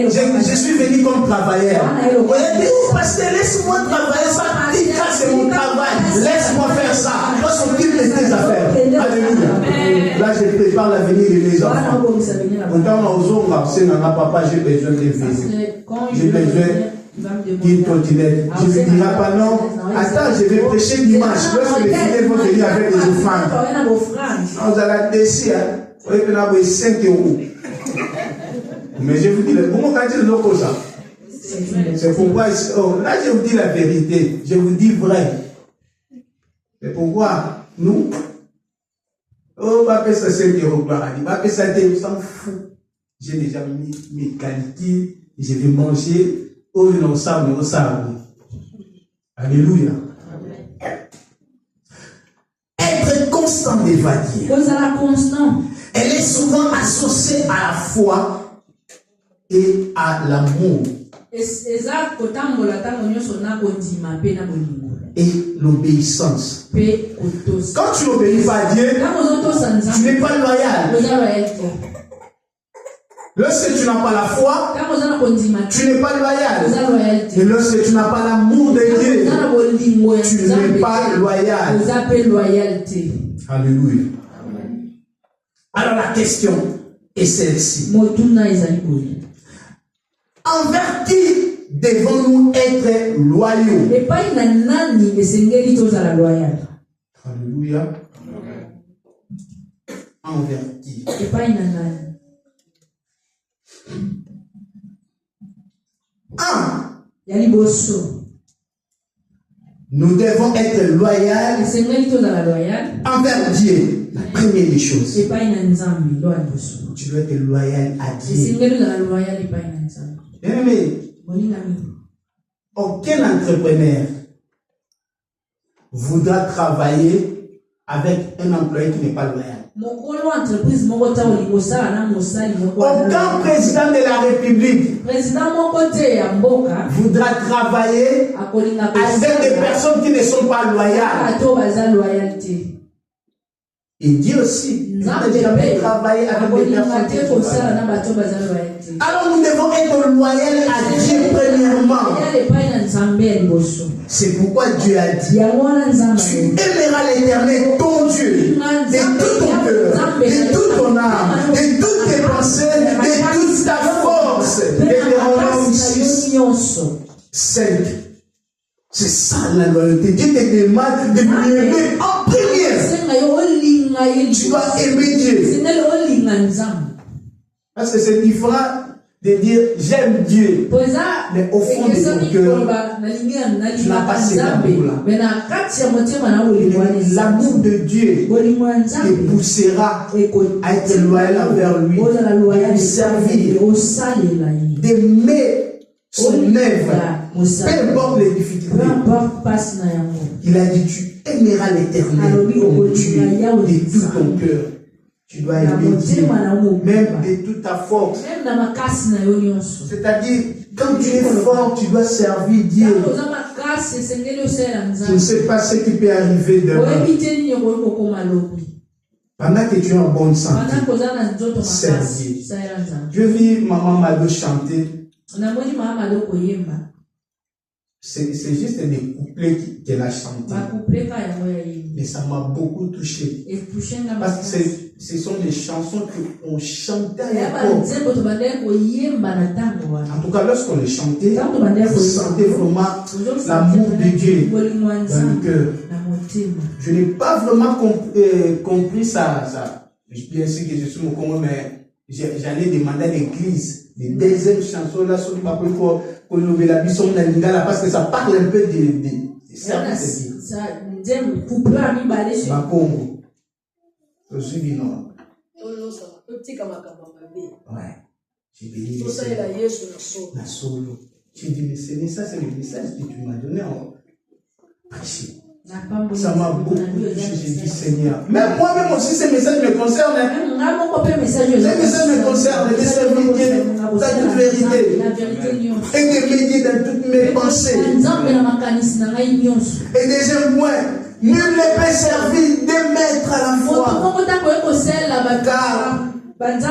Je suis venu comme travailleur. On a dit, oh, pasteur, laisse-moi travailler. Ça, c'est mon travail. Laisse-moi faire ça. Moi, je s'occupe de tes affaires. Alléluia. Là, je prépare l'avenir de mes enfants. Papa, j'ai besoin de venir. J'ai besoin qu'il continue. Je ne dirai pas non. Attends, je vais prêcher dimanche. Lorsque les fidèles vont venir avec des offrandes. On a décidé, on va payer 5 €. Mais je vous dis, comment quand il est ça? C'est pourquoi, là je vous dis la vérité, je vous dis vrai. C'est pourquoi nous, on va payer ça 5 €, on va payer ça 10 €, on s'en fout. J'ai déjà mis mes qualités, je vais manger. Oh, non, ça, non, ça. Alléluia. Être constant d'évadir. Elle est souvent associée à la foi et à l'amour. Et l'obéissance. Quand tu n'obéis pas à Dieu, tu n'es pas loyal. Lorsque tu n'as pas la foi, tu n'es pas loyal. Et lorsque tu n'as pas l'amour de Dieu, tu n'es pas loyal. Alléluia. Alors la question est celle-ci. Envers qui devons-nous être loyaux? Alléluia. Envers qui? Nous devons être loyaux envers Dieu. La première des choses. Tu dois être loyal à Dieu. Bien-aimé, aucun entrepreneur voudra travailler avec un employé qui n'est pas loyal. Aucun président de la République voudra travailler avec des personnes qui ne sont pas loyales. Et Dieu aussi ne peut jamais travailler avec des personnes qui ne sont pas loyales. Alors nous devons être loyaux à Dieu premièrement. C'est pourquoi Dieu a dit, tu aimeras l'Éternel, ton Dieu, de tout ton cœur, de toute ton âme, de toutes tes pensées, de toute ta force. Deutéronome 6:5. C'est ça la loyauté. Dieu te demande de lui aimer en première. Tu dois aimer Dieu. Parce que c'est différent de dire j'aime Dieu, mais au fond de ton cœur, tu n'as pas cet amour-là. L'amour de Dieu te poussera à être loyal envers lui, de lui servir, d'aimer son œuvre, peu importe les difficultés. Il a dit tu aimeras l'Éternel, ton Dieu, de tout ton cœur. Tu dois aimer Dieu, même de toute ta force. C'est-à-dire, quand tu es fort, tu dois servir Dieu. Je ne sais pas ce qui peut arriver demain. Pendant que tu es en bonne santé, servir. Je vis maman Malo chanter. C'est juste des couplets qu'elle a chantés. Mais ça m'a beaucoup touché. Parce que ce sont des chansons qu'on chantait à l'époque. En tout cas, lorsqu'on les chantait, vous sentez vraiment l'amour de Dieu dans le cœur. Je n'ai pas vraiment compris ça. Bien sûr que je suis au Congo, mais j'allais demander à l'église. Les deuxièmes chansons là sont pas pour la bison d'Alingala parce que ça parle un peu de service de Dieu. Congo. Je suis vivant. Ouais. J'ai béni le Seigneur. La solo. J'ai dit, mais ce message, c'est le message que tu m'as donné en prêcher. Ça m'a beaucoup touché. J'ai dit, Seigneur. Même moi-même aussi, ces messages me concernent. Ces messages me concernent. De servir dans toute vérité. Et de m'aider dans toutes mes pensées. Et deuxième point, nul ne peut servir deux maîtres à la fois. Car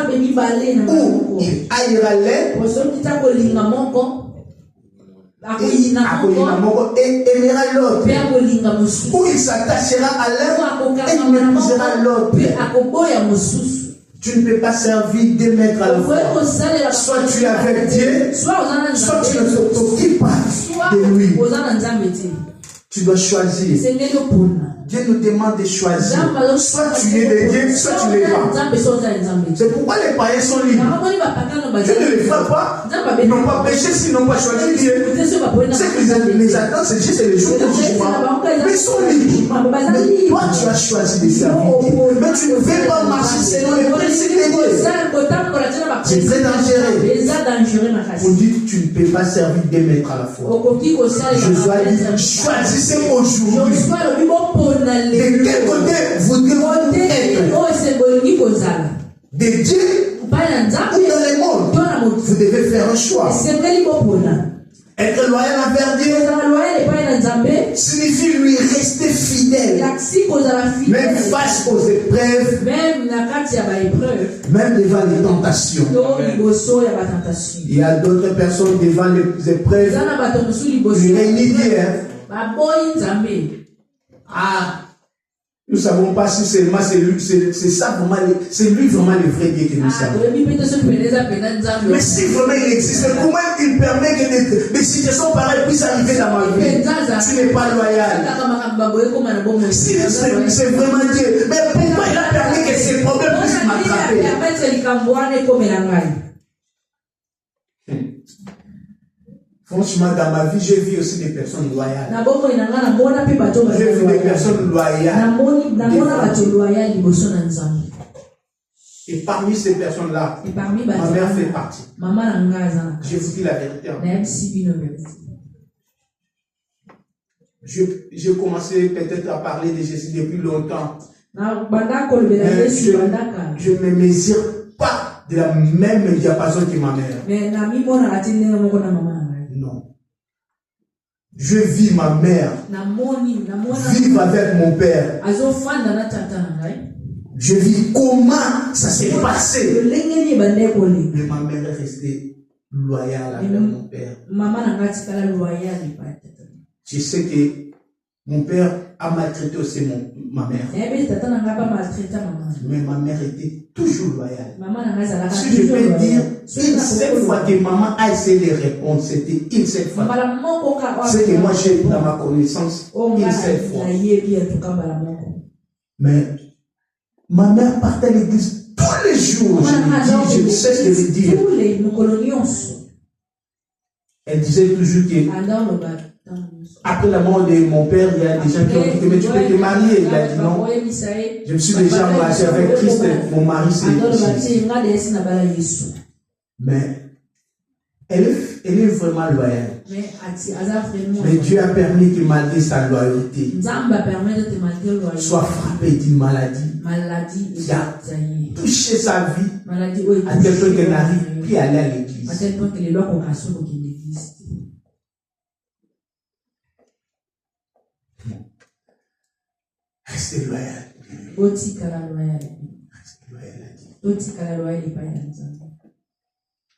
ou il haïra l'un et aimera l'autre. Ou il s'attachera à l'un et il méprisera l'autre. Tu ne peux pas servir deux maîtres à la fois. Soit tu es avec Dieu, soit tu ne t'occupes pas de lui. Tu dois choisir. Dieu nous demande de choisir. Soit tu es de Dieu, soit tu ne l'es pas. C'est pourquoi les païens sont libres. Dieu ne les frappe pas. Ils n'ont pas péché s'ils n'ont pas choisi Dieu. C'est que les attendent, c'est juste le jour du jugement. Mais ils sont libres. Mais toi, tu as choisi de servir Dieu. Mais tu ne veux pas marcher selon les principes de Dieu. C'est très dangereux. On dit que tu ne peux pas servir deux maîtres à la fois. Josué dit, choisissez aujourd'hui. De quel côté voudrez-vous être? De Dieu ou dans le monde? Vous devez faire un choix. Être loyal envers Dieu signifie lui rester fidèle. Même face aux épreuves, même devant les tentations. Il y a d'autres personnes devant les épreuves. Ils réunissent Dieu. Ah, nous ne savons pas si seulement c'est ça vraiment, c'est lui vraiment le vrai Dieu que nous savons. Mais si vraiment il existe, comment il permet que des situations pareilles puissent arriver dans ma vie? Tu n'es pas loyal. Si c'est vraiment Dieu, mais pourquoi il a permis que ces problèmes puissent m'attraper? Franchement, dans ma vie, j'ai vu aussi des personnes loyales. J'ai vu des personnes loyales. Et parmi ces personnes-là, ma mère fait partie. Je vous dis la vérité. J'ai commencé peut-être à parler de Jésus depuis longtemps. Mais je ne me mesure pas de la même diapason que ma mère. Non. Je vis ma mère. Vivre avec mon père. Je vis comment ça s'est passé. Mais ma mère est restée loyale avec mon père. Je sais que mon père a maltraité aussi ma mère. Mais ma mère était toujours loyale. Si je peux dire, une seule fois que maman a essayé de répondre, c'était une seule fois. C'est que moi j'ai dans ma connaissance une seule fois. Mais ma mère partait à l'église tous les jours. Je sais ce qu'elle veut dire. Elle disait toujours que après la mort de mon père, il y a des gens qui ont dit mais tu peux te marier. Il a dit non. Je me suis déjà marié avec Christ. Mon mari c'est Jésus. Mais elle est vraiment loyale. Mais Dieu a permis que malgré sa loyauté, soit frappée d'une maladie qui a touché sa vie à tel point qu'elle n'arrive plus à aller à l'église. Restez loyal.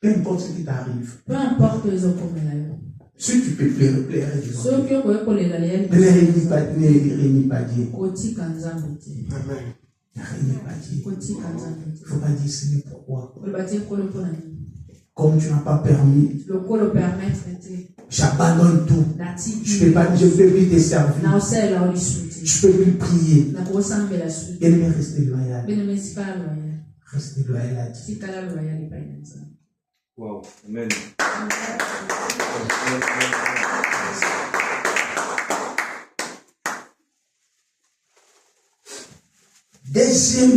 Peu importe ce qui t'arrive. Si tu peux plaire à Dieu. Ne réunis pas Dieu. Amen. Ne réunis pas Dieu. Il ne faut pas dire Seigneur pourquoi. Comme tu n'as pas permis, j'abandonne tout. Je ne peux plus te servir. Je ne peux plus prier. Et mais rester loyal. Rester loyal à Dieu. Wow. Amen. Deuxième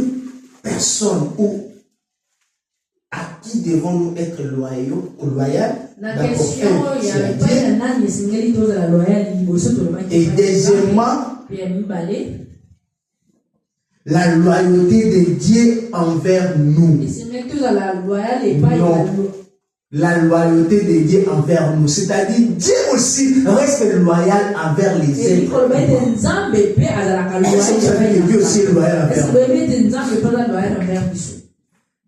personne où devons-nous être loyaux La d'abord, question, il y a c'est pas Dieu. un âne, c'est une chose à la loyale, il faut se tourner. Et deuxièmement, Puis il y a mis balai. la loyauté de Dieu envers nous. Et c'est une chose à la loyale et pas Non. La loyauté de Dieu envers nous. C'est-à-dire, Dieu aussi reste loyal envers les et il êtres. faut mettre un zambe et à la Est-ce que vous savez que Dieu aussi est loyal Est-ce envers que nous? vous mettez un zambe et pas la loyale envers nous?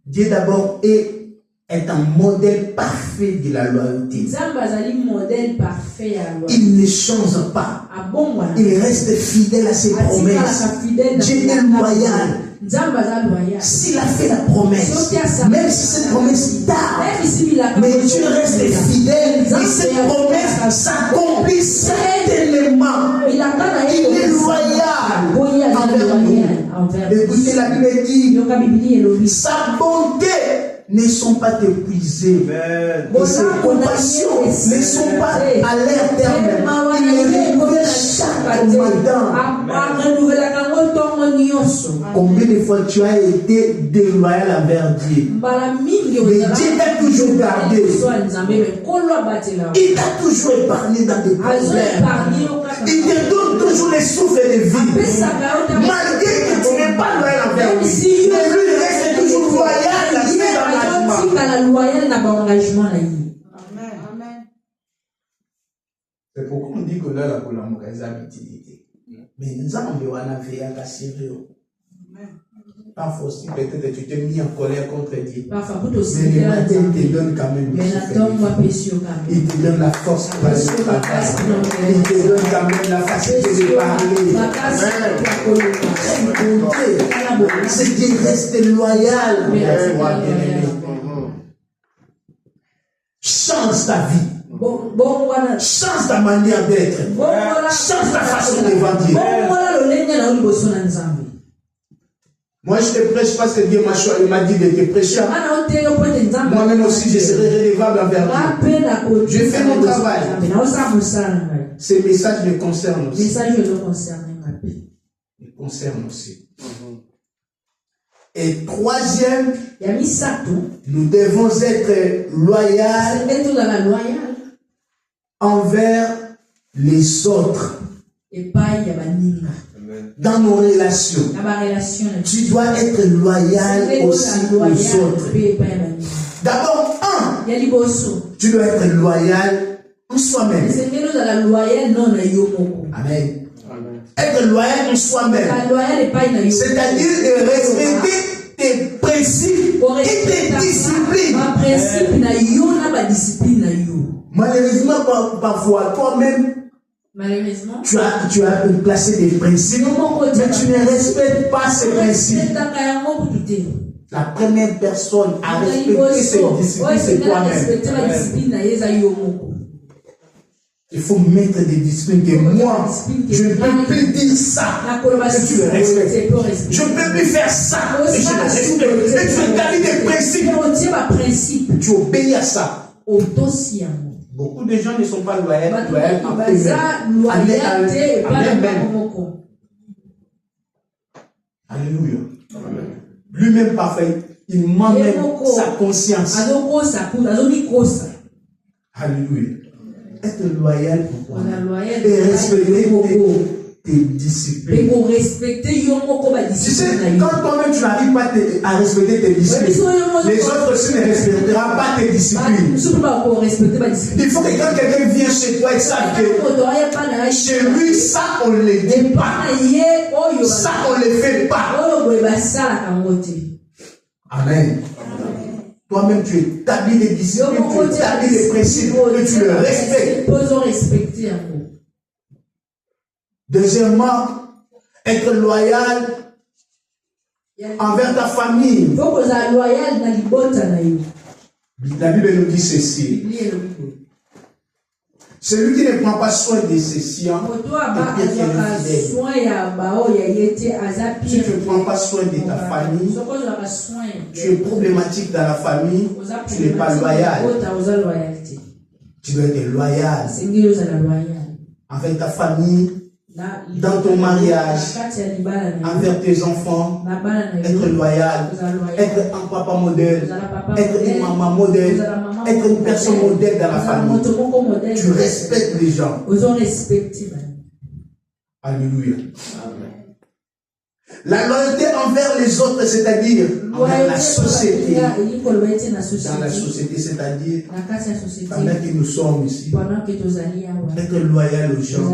Dieu d'abord est un modèle parfait de la loyauté. Zambe azali modèle parfait à la loyauté. Il ne change pas. Ah bon, voilà. Il reste fidèle à ses promesses. Dieu est loyal. Zambe azali loyal. S'il a fait la promesse, même si cette promesse tarde, Même si il a mais Dieu reste fidèle et cette promesse s'accomplit certainement. Il a pas Il est loyal envers nous. Écoutez, la Bible dit, sa bonté ne sont pas épuisées. Et ses compassions ne sont pas à l'air terme. Il renouvelle chaque matin. Combien de fois tu as été déloyal envers Dieu? Mais Dieu t'a toujours gardé. Il t'a toujours épargné dans des problèmes. Il te donne toujours les souffles de vie. Malgré que tu n'es pas loyal envers lui. Mais lui, il reste toujours loyal dans ses engagements. C'est pourquoi on dit que là, la Kolamoka est utilité. Mais nous avons vu un sérieux. Parfois aussi, peut-être tu t'es mis en colère contre Dieu. Mais le matin, il te donne quand même le souffle. Il te donne la force pour aller au travail. Il te donne quand même la facilité de parler. C'est qu'il reste loyal envers toi, bien-aimé. Change ta vie. Change ta manière d'être. Change ta façon de vendre. Moi, je te prêche parce que Dieu m'a dit de te prêcher. Moi-même aussi, je serai redevable envers Dieu. Je fais mon travail. Ces messages me concernent aussi. Me concernent aussi. Et troisième, nous devons être loyaux envers les autres. Dans nos relations, tu dois être loyal aussi aux autres. D'abord, tu dois être loyal en soi-même. Amen. Être loyal en soi-même, c'est-à-dire de respecter tes principes et tes disciplines. Malheureusement, parfois, toi-même, tu as placé des principes, mais tu ne respectes pas ces principes. La première personne à respecter ses disciplines, c'est toi-même. Il faut mettre des disciplines que moi, je ne peux plus dire ça, que tu le respectes. Je ne peux plus faire ça, que je le respecte. Et tu établis des principes. Tu obéis à ça. Beaucoup de gens ne sont pas loyaux en eux-mêmes. Alléluia. Lui-même parfait, il ment même sa conscience. Alléluia. Être loyal pour toi et respecter tes disciplines. Tu sais, quand toi-même tu n'arrives pas à respecter tes disciplines, les autres aussi ne respecteront pas tes disciplines. Il faut que quand quelqu'un vient chez toi et sache que chez lui, ça on ne le dit pas. Ça on ne le fait pas. Amen. Toi-même, tu établis des disciplines, tu établis des principes et tu le respectes. Deuxièmement, être loyal envers ta famille. La Bible nous dit ceci. Celui qui ne prend pas soin de ses siens est fidèle. Si tu ne prends pas soin de ta famille, tu es problématique dans la famille, tu n'es pas loyal. Tu dois être loyal envers ta famille, dans ton mariage, envers tes enfants, être loyal, être un papa modèle, être une maman modèle, être une personne modèle dans la famille. Tu respectes les gens. Alléluia. La loyauté envers les autres, c'est-à-dire envers la société. Dans la société, c'est-à-dire pendant que nous sommes ici, être loyal aux gens.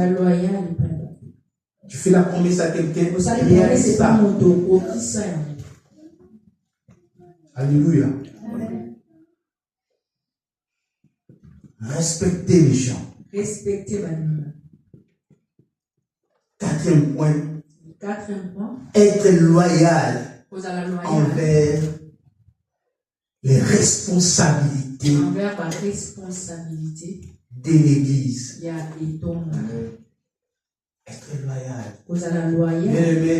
Tu fais la promesse à quelqu'un, réalise ça. Alléluia. Respecter les gens. Quatrième point. Être loyal envers les responsabilités de l'Église. Être loyal. Bien-aimé,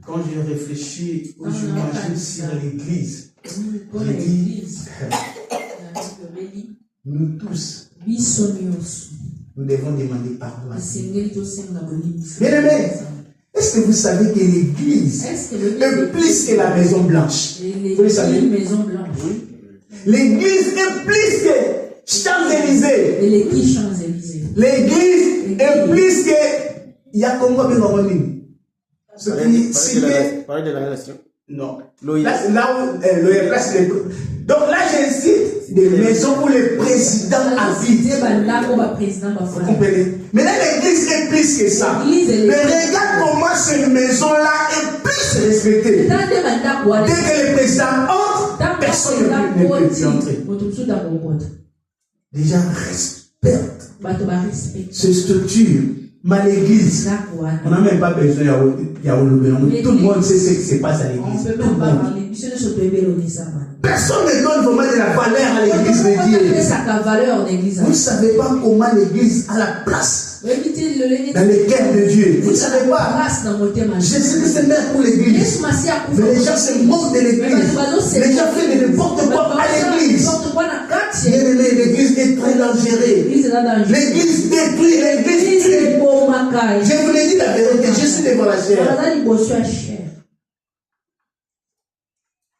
quand je réfléchis ou j'imagine sur l'Église, je dis, nous tous, nous devons demander pardon à Dieu. Bien-aimé, est-ce que vous savez que l'Église est plus que la Maison Blanche? Vous le savez? L'Église est plus que Champs-Élysées. L'Église est plus que... Il y a combien de nombreux? Ce qui signait... Parlez de la relation. Non. Là, c'est... Donc là, j'incite des maisons où les présidents habitent. Vous comprenez? Mais là, l'Église est plus que ça. Mais regarde comment cette maison-là est plus respectée. Dès que les présidents entrent, personne ne peut plus entrer. Déjà, respecte ces structures. Mais l'Église, on n'a même pas besoin de tout le monde sait ce qui se passe à l'Église. Tout le monde. Personne ne donne vraiment de la valeur à l'Église de Dieu. Vous ne savez pas comment l'Église a la place dans les cœurs de Dieu. Vous ne savez pas. Jésus c'est mère pour l'Église. Mais les gens se moquent de l'Église. Les gens font de n'importe quoi à l'Église. L'Église est très dangereuse. L'Église détruit, l'Église tue. Je vous l'ai dit la vérité, je suis devant la chair.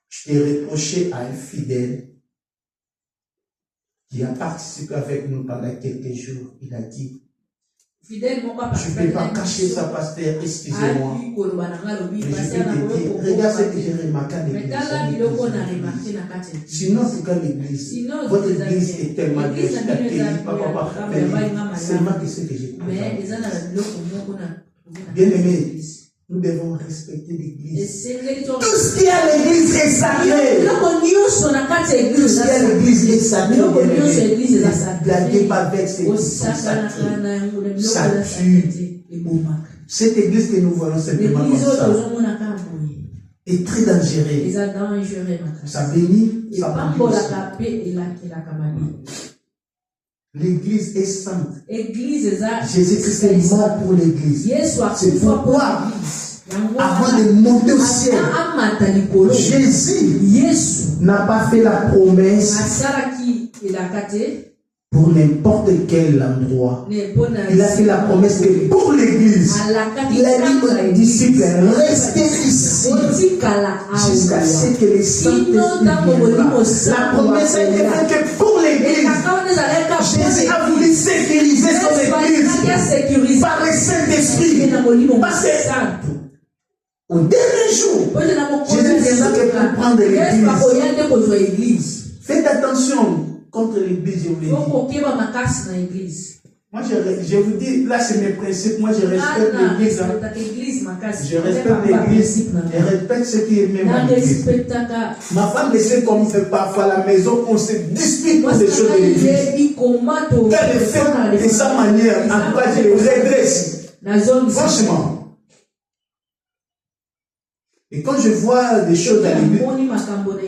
Je t'ai reproché à un fidèle qui a participé avec nous pendant quelques jours. Il a dit, je ne peux pas cacher ça, pasteur, excusez-moi. Mais je peux te dire, regarde ce que j'ai remarqué à l'église. Sinon, c'est quand l'église. Votre église est tellement bien. C'est moi qui sais que j'ai compris. Bien aimé, nous devons respecter l'église. Tout ce qui est à l'église est sacré. Tout ce qui est à l'église est sacré. Ne blaguez pas avec ces qui sont sacrés. Ça tue. Cette église que nous voyons simplement comme ça est très dangereuse. Ça bénit, ça prend. L'église est sainte. Jésus-Christ est mort pour l'église. C'est pourquoi, avant de monter au ciel, Jésus n'a pas fait la promesse pour n'importe quel endroit. Il a fait la promesse que pour l'église, il a dit aux disciples, restez ici jusqu'à ce que les Saint-Esprit viendra. La promesse a été faite que pour l'église. Jésus a voulu sécuriser son église par le Saint-Esprit. Parce que au dernier jour, Jésus viendra que pour prendre l'église. Faites attention contre l'église, je vous l'ai dit. Moi, je vous dis, là, c'est mes principes. Moi, je respecte l'église. Je respecte l'église. Je respecte ce qui est même à l'église. Ma femme le sait comme c'est parfois à la maison, on se dispute pour des choses de l'église. Quand elle fait de sa manière, en tout cas, je le redresse. Franchement. Et quand je vois des choses à l'église,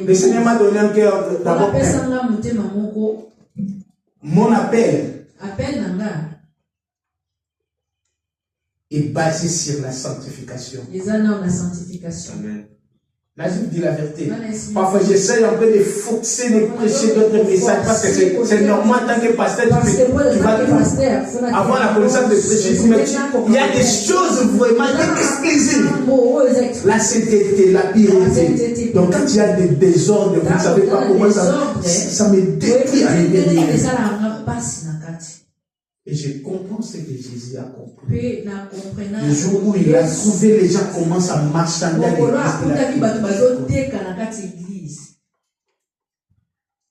le Seigneur m'a donné un cœur d'abord. Mon appel est basé sur la sanctification. Amen. Là, je vous dis la vérité. Parfois, j'essaye un peu de forcer, de prêcher d'autres messages parce que c'est normal, tant que pasteur, tu vas avoir la connaissance de prêcher. Mais il y a des choses vraiment exclusives. La sainteté, la pureté. Donc, quand il y a des désordres, vous ne savez pas comment ça me détruit à l'intérieur. Et je comprends ce que Jésus a compris. Le jour où il a trouvé, les gens commencent à marchander à l'église.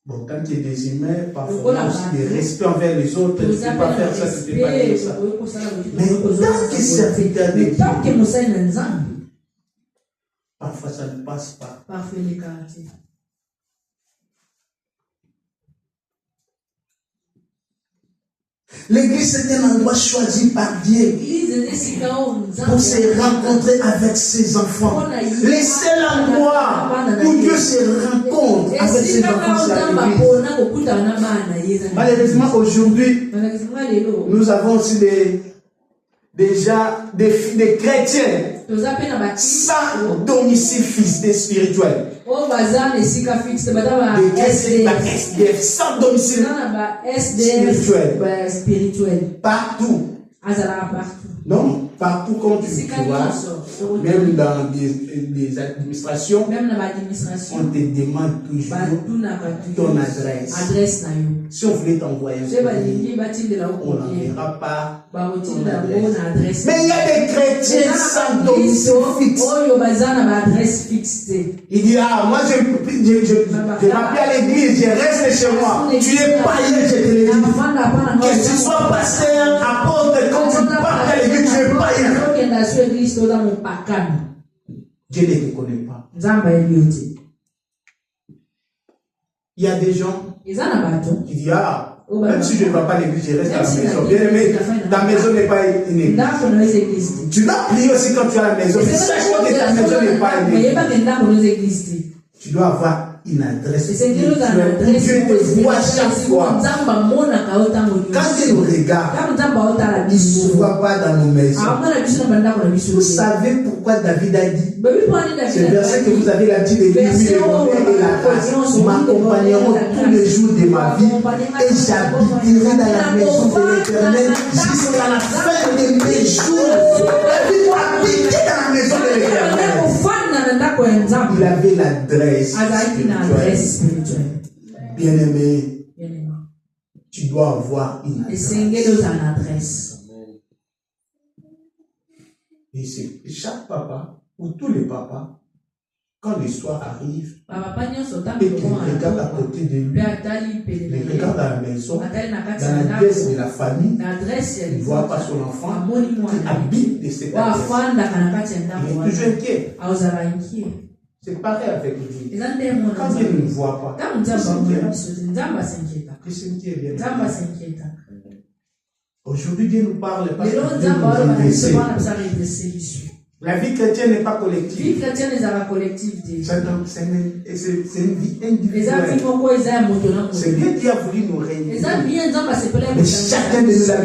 Bon, quand tu es des humains, parfois on a aussi des respects envers les autres, tu ne peux pas faire ça, tu ne peux pas dire ça. Mais tant que serviteur de Dieu, parfois ça ne passe pas. L'église c'est un endroit choisi par Dieu pour se rencontrer avec ses enfants. Le seul endroit où Dieu se rencontre avec ses enfants, c'est l'église. Malheureusement, aujourd'hui, nous avons aussi déjà des chrétiens sans domicile fixé spirituel. Des sans domicile spirituel. Partout. Non, partout quand tu vois, même dans les administrations, on te demande toujours ton adresse. Si on voulait t'envoyer un courrier, on n'enverra pas ton adresse. Mais il y a des chrétiens sans domicile fixe. Il dit, ah, moi je m'appelle à l'église, je reste chez moi. Tu es païen, je te le dis. Que tu sois pasteur, apôtre, quand tu parles à l'église, tu es païen. Dieu ne te connaît pas. Il y a des gens qui disent, ah, même si je ne vais pas à l'église, je reste à la maison. Bien aimé, ta maison n'est pas une église. Tu dois prier aussi quand tu es à la maison. Mais sache que ta maison n'est pas une église. Tu dois avoir une adresse. Dieu te voit chaque fois. Quand il nous regarde, il ne se voit pas dans nos maisons. Vous savez pourquoi David a dit, c'est le verset que vous avez l'habitude de lire, le bonheur et la grâce m'accompagneront tous les jours de ma vie et j'habiterai dans la maison de l'Éternel jusqu'à la fin de mes jours. David a habité dans la maison de l'Éternel. Il avait l'adresse spirituelle. Bien-aimé, tu dois avoir une adresse. Et c'est chaque papa, ou tous les papas, quand l'histoire arrive, et qu'il regarde à côté de lui, il regarde à la maison, dans l'adresse de la famille, il ne voit pas son enfant qui habite de cette adresse. Il est toujours inquiet. C'est pareil avec Dieu. Quand Dieu ne voit pas, il s'inquiète bien. Aujourd'hui, Dieu nous parle parce que Dieu nous a laissé. La vie chrétienne n'est pas collective. C'est une vie individuelle. C'est bien Dieu a voulu nous réunir. Mais chacun de nous, la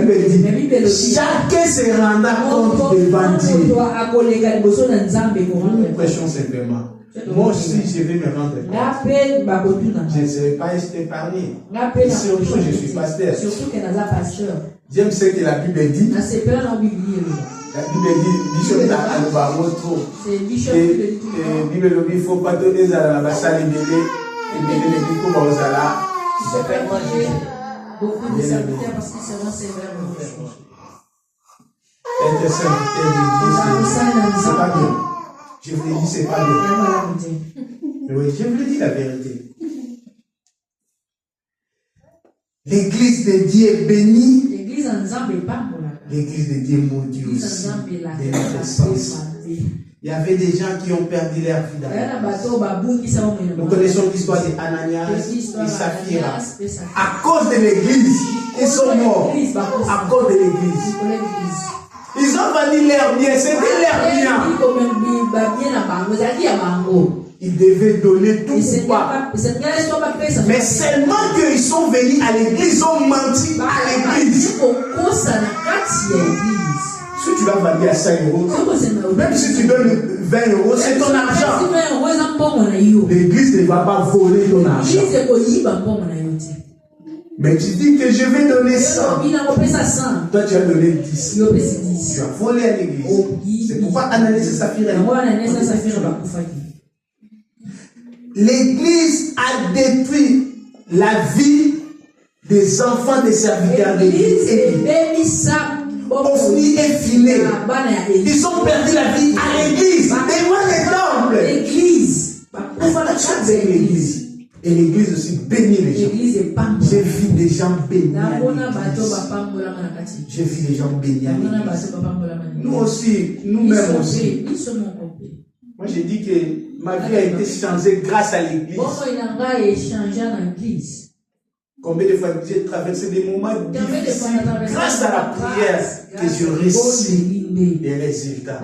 Bible dit, chacun se rendra compte devant Dieu. Nous prêchons simplement. Moi aussi, je vais me rendre compte. Je ne serai pas épargné. Et surtout, je suis pasteur. J'aime ce que la Bible dit. La Bible dit, Bishop n'a pas trop. Et Bible dit, il ne faut pas donner à la bassale et les bicou aux alas. Beaucoup de serviteurs parce qu'ils seront sévères. Être serviteur de Dieu, c'est pas bien. Je vous l'ai dit, c'est pas bien. Oui, je vous l'ai dit la vérité. L'église de Dieu est bénie. L'église de Dieu maudit aussi. Il y avait des gens qui ont perdu leur vie dans l'église. Nous connaissons l'histoire d'Ananias et Saphira. À cause de l'église, ils sont morts. À cause de l'église. Ils ont vendu leur bien, c'était leur bien. Ils devaient donner tout ou pas. Mais seulement qu'ils sont venus à l'église, ils ont menti à l'église. Si tu tu vas valider à 5 euros, même si tu donnes 20 euros, c'est ton argent. L'église ne va pas voler ton argent. Mais tu dis que je vais donner 100. Toi, tu as donné 10. Tu as volé à l'église. C'est pourquoi analyser sa fille. L'église a détruit la vie des enfants des serviteurs de l'église. Offri et filé. Ils ont perdu la vie à l'église. Et moi, l'exemple. L'église. Et l'église aussi bénit les gens. J'ai vu des gens bénis. J'ai vu des gens bénis à l'église. Nous aussi, nous-mêmes aussi. Moi, j'ai dit que ma vie a été changée grâce à l'église. Combien de fois j'ai traversé des moments difficiles grâce à la prière que je reçois des résultats.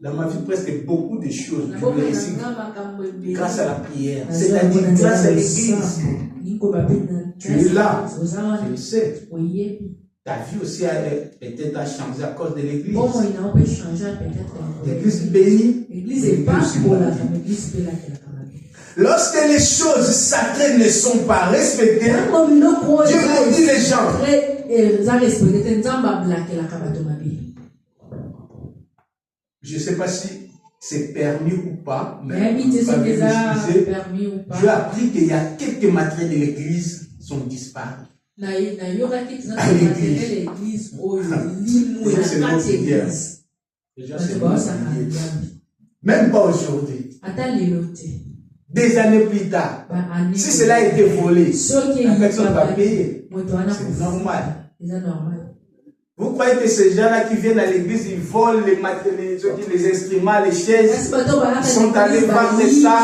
Dans ma vie, presque beaucoup de choses je réussis grâce à la prière. C'est-à-dire grâce à l'église. Tu es là, tu le sais. Ta vie aussi peut-être a changé à cause de l'église. L'église bénie. Lorsque les choses sacrées ne sont pas respectées, Dieu maudit les gens. Je ne sais pas si c'est permis ou pas, mais Dieu a appris qu'il y a quelques matériels de l'église qui sont disparus. À l'église. Même pas aujourd'hui. Des années plus tard, si cela a été volé, la personne va payer. C'est normal. Vous croyez que ces gens-là qui viennent à l'église, ils volent les matériels, les instruments, les chaises, ils sont allés vendre ça.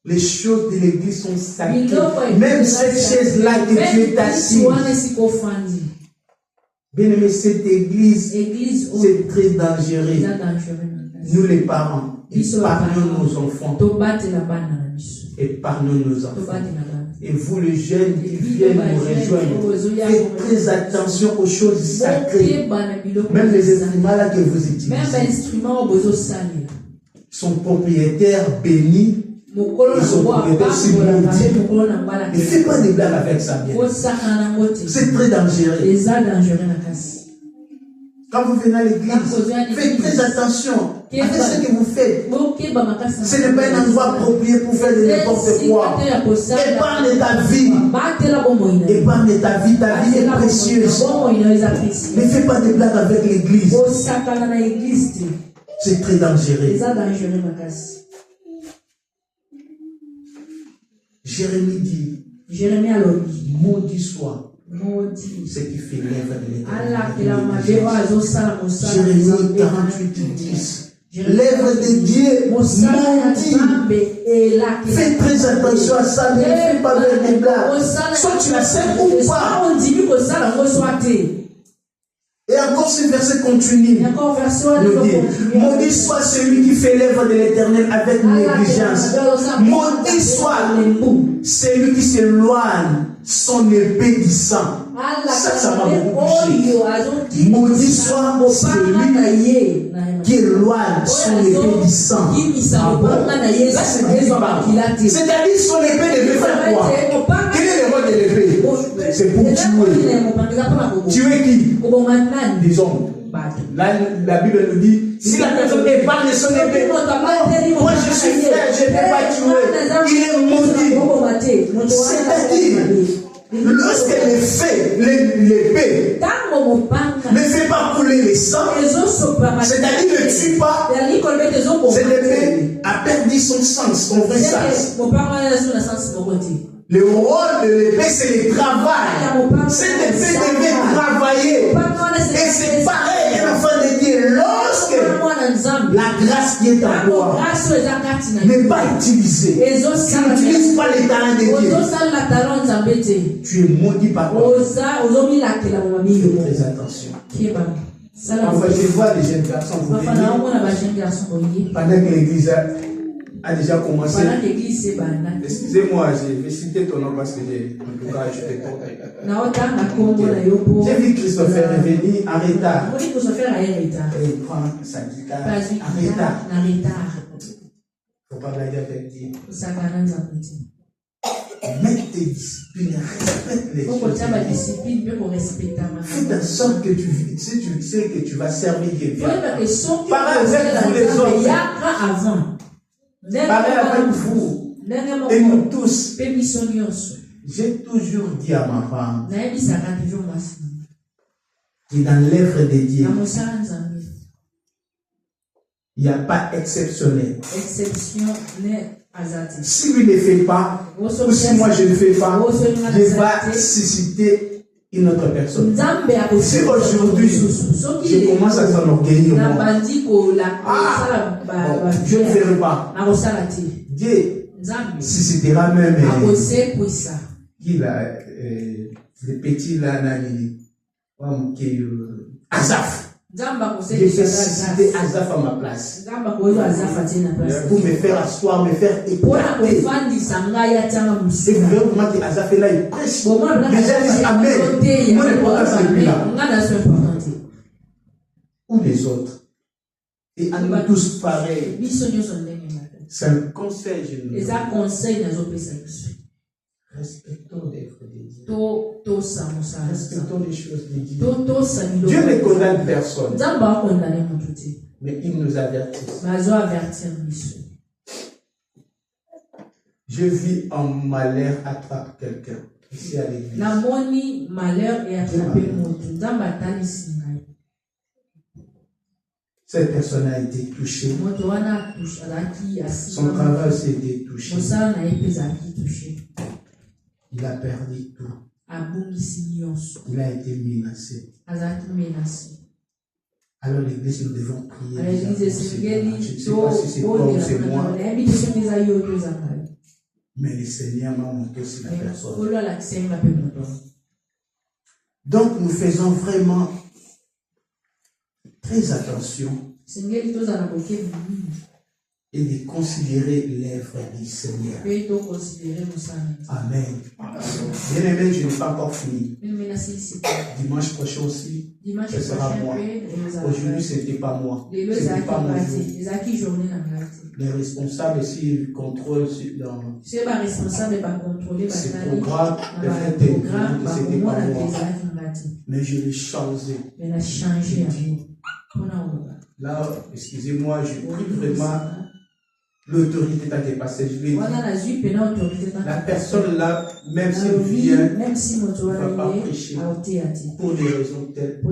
Les choses de l'église sont sacrées. Même cette chaise-là que tu es assis. Bien aimé, cette église, c'est très dangereux. Nous les parents, épargnons nos enfants. Épargnons nos enfants. Et vous les jeunes qui viennent nous rejoindre, faites très attention aux choses sacrées. Même les instruments là que vous utilisez sont propriétaires bénis. Ils sont propriétaires si maudits. Ne faites pas des blagues avec ça bien. C'est très dangereux. Quand vous venez à l'église, faites très attention à ce que vous faites. Ce n'est pas un endroit approprié pour faire de n'importe quoi. Épargne ta vie. Épargne ta vie est précieuse. Ne fais pas de blagues avec l'église. C'est très dangereux. Jérémie dit, maudit soit ce qui fait l'œuvre de l'Éternel. Jérémie 48:10. L'œuvre de Dieu maudit. Fais très attention à ça, ne fais pas de blagues. Soit tu la sais ou pas. Et encore ce verset continue. Maudit soit celui qui fait l'œuvre de l'Éternel avec négligence. Maudit soit celui qui s'éloigne son épée du sang. Ça m'a beaucoup touché. Maudit soit celui qui éloigne son épée du sang. Là, c'est-à-dire son épée devait faire quoi? Quel est le rôle de l'épée? C'est pour tuer. Tuer qui? Disons. Là, la Bible nous dit, si la personne épargne son épée, moi je suis frère, je ne peux pas tuer. Il est maudit. C'est-à-dire, lorsqu'elle fait l'épée, ne fait pas couler le sang, c'est-à-dire ne tue pas, cette épée a perdu son sens, son vrai sens. Le rôle de l'épée, c'est le travail. Cette épée devait travailler. Et c'est pareil, un enfant de Dieu. Lorsque la grâce qui est en toi n'est pas utilisée, tu n'utilises pas les talents de Dieu, tu es maudit par toi. Fais très attention. Parfois, je vois les jeunes garçons vous venir pendant que l'église a déjà commencé. Pendant que l'église s'est bandée. Excusez-moi, je vais citer ton nom parce que en tout cas, je te comprends. Na otanga kombo na yo po. J'ai vu Christopher revenir en retard. Moni Christopher a un retard. Et il prend sa guitare Pas en du retard. na retard. Faut pas blaguer avec Dieu. Sakana nzapeti. Mets tes disciplines, respecte les Faut que tu aies ma choses. discipline, mais pour respecter ma Fais en sorte que si tu sais que tu vas servir Dieu bien. Pareil avec vous les autres. avant. Pareil avec vous et nous tous. J'ai toujours dit à ma femme que dans l'œuvre de Dieu, il n'y a pas exceptionnel. Si lui ne fait pas, ou si moi je ne fais pas, Dieu va susciter une autre personne. Si aujourd'hui je commence à s'enorgueillir, je ne ferai pas. Dieu suscitera même qui là, le petit là, Asaph. Je vais susciter Asaph à ma place. Pour me faire asseoir, me faire écouter. Et vous verrez comment que Asaph est là, il prêche. Déjà dit Amen. Moi, l'important c'est lui là. Ou les autres. Et à nous tous pareils. C'est un conseil, je nous donne. Respectons l'œuvre de Dieu. Respectons les choses de Dieu. Dieu ne condamne personne. Mais il nous avertit. Je vis en malheur, attrape quelqu'un. Ici à l'église. Cette personne a été touchée. Son travail s'est été touché. Il a perdu tout. Il a été menacé. Alors l'église, nous devons prier. Je ne sais pas si c'est toi ou c'est moi. Mais le Seigneur m'a montré aussi la personne. Donc nous faisons vraiment très attention et de considérer l'œuvre du Seigneur. Amen. Bien aimé, je n'ai pas encore fini. Dimanche prochain aussi, ce sera moi. Aujourd'hui, ce n'était pas moi. Ce n'était pas mon jour. Les responsables ici contrôlent dans ce programme, peut-être ce n'était pas moi. Mais je l'ai changé. Là, excusez-moi, je prie vraiment. L'autorité t'a dépassé. Je lui ai dit, la personne là, même s'il vient, ne va pas prêcher pour des raisons telles.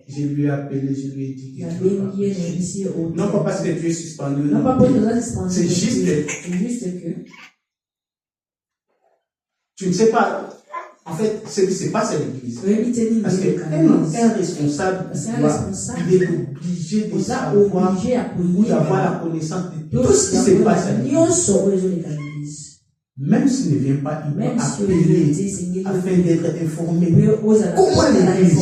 Je lui ai appelé, je lui ai dit que tu ne vas pas prêcher. Non pas parce que tu es suspendu, non. C'est juste que tu ne sais pas. En fait, ce qui se passe à l'église. Parce qu'un responsable, il est obligé de savoir ou d'avoir la connaissance de tout ce qui se passe à l'église. Même s'il ne vient pas, il va appeler afin d'être informé. Comment l'église?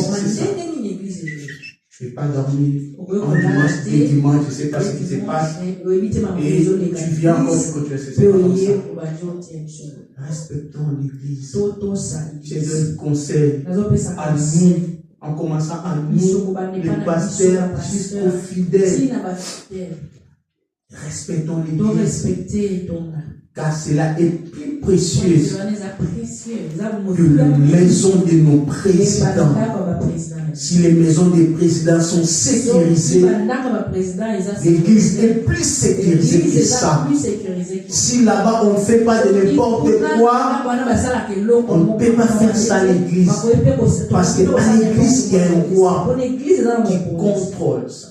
Je ne vais pas dormir en dimanche, dès dimanche, je ne sais pas ce qui se passe. Et tu viens encore, tu continues, c'est comme ça. Respectons l'église. Je donne conseil à nous, en commençant à nous, les pasteurs, jusqu'aux fidèles. Respectons l'église. Car cela est plus précieux que la maison de nos présidents. Si les maisons des présidents sont sécurisées, l'église est plus sécurisée que ça. Si là-bas on ne fait pas de n'importe quoi, on ne peut pas faire ça à l'église. Parce qu'à l'église, il y a un roi qui contrôle ça.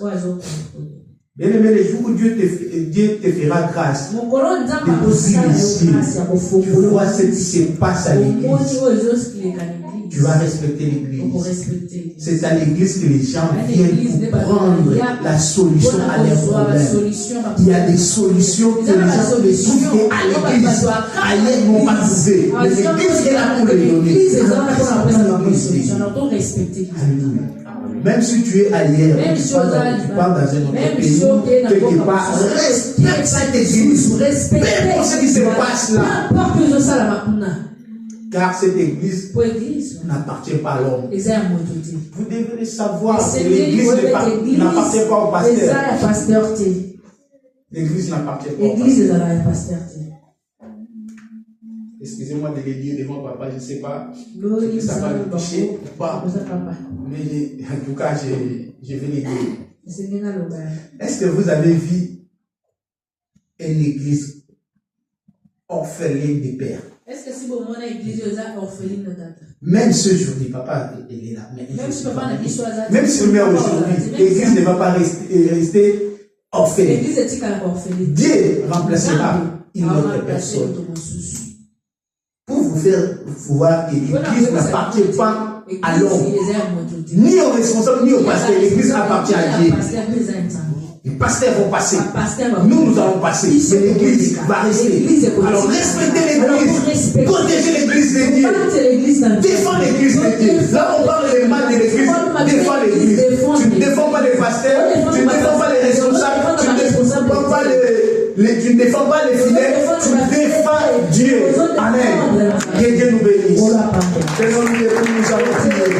Bien aimé, les jours où Dieu te fera grâce de poser les yeux, tu vois ce qui se passe à l'église. Tu vas respecter l'église. C'est à l'église que les gens viennent pour prendre la solution à leurs problèmes. Il y a des solutions que les gens trouvent à l'église. Ailleurs, ils n'ont pas trouvé. Mais l'église est là pour les donner. Alléluia. Même si tu es ailleurs, tu pars dans un autre pays, quelque part, respecte cette église. Peu importe ce qui se passe là. Car cette église n'appartient pas à l'homme. Vous devez le savoir que l'église n'appartient pas au pasteur. L'église n'appartient pas au pasteur. Excusez-moi de le dire devant papa, je ne sais pas si ça va le toucher ou pas. Mais en tout cas, je vais le dire. Est-ce que vous avez vu une église orpheline de père? Est-ce que si vous avez une église orpheline de tata? Même ce jour-là, papa, il est là. Même si papa n'a pas même si le maire aujourd'hui, l'église ne va pas rester orpheline. Dieu remplacera une autre personne. Pour vous faire voir que l'église n'appartient pas à l'homme, ni au responsable, ni au pasteur. L'église appartient à Dieu. Les pasteurs vont passer. Nous allons passer. Mais l'église va rester. Alors respectez l'église. Protégez l'église de Dieu. Défends l'église de Dieu. Là, on parle des mal de l'église. Défends l'église. Tu ne défends pas les pasteurs. Tu ne défends pas les responsables. Tu ne défends pas les fidèles. Tu défends Dieu. Amen. Que Dieu nous bénisse. Que nous allons prier.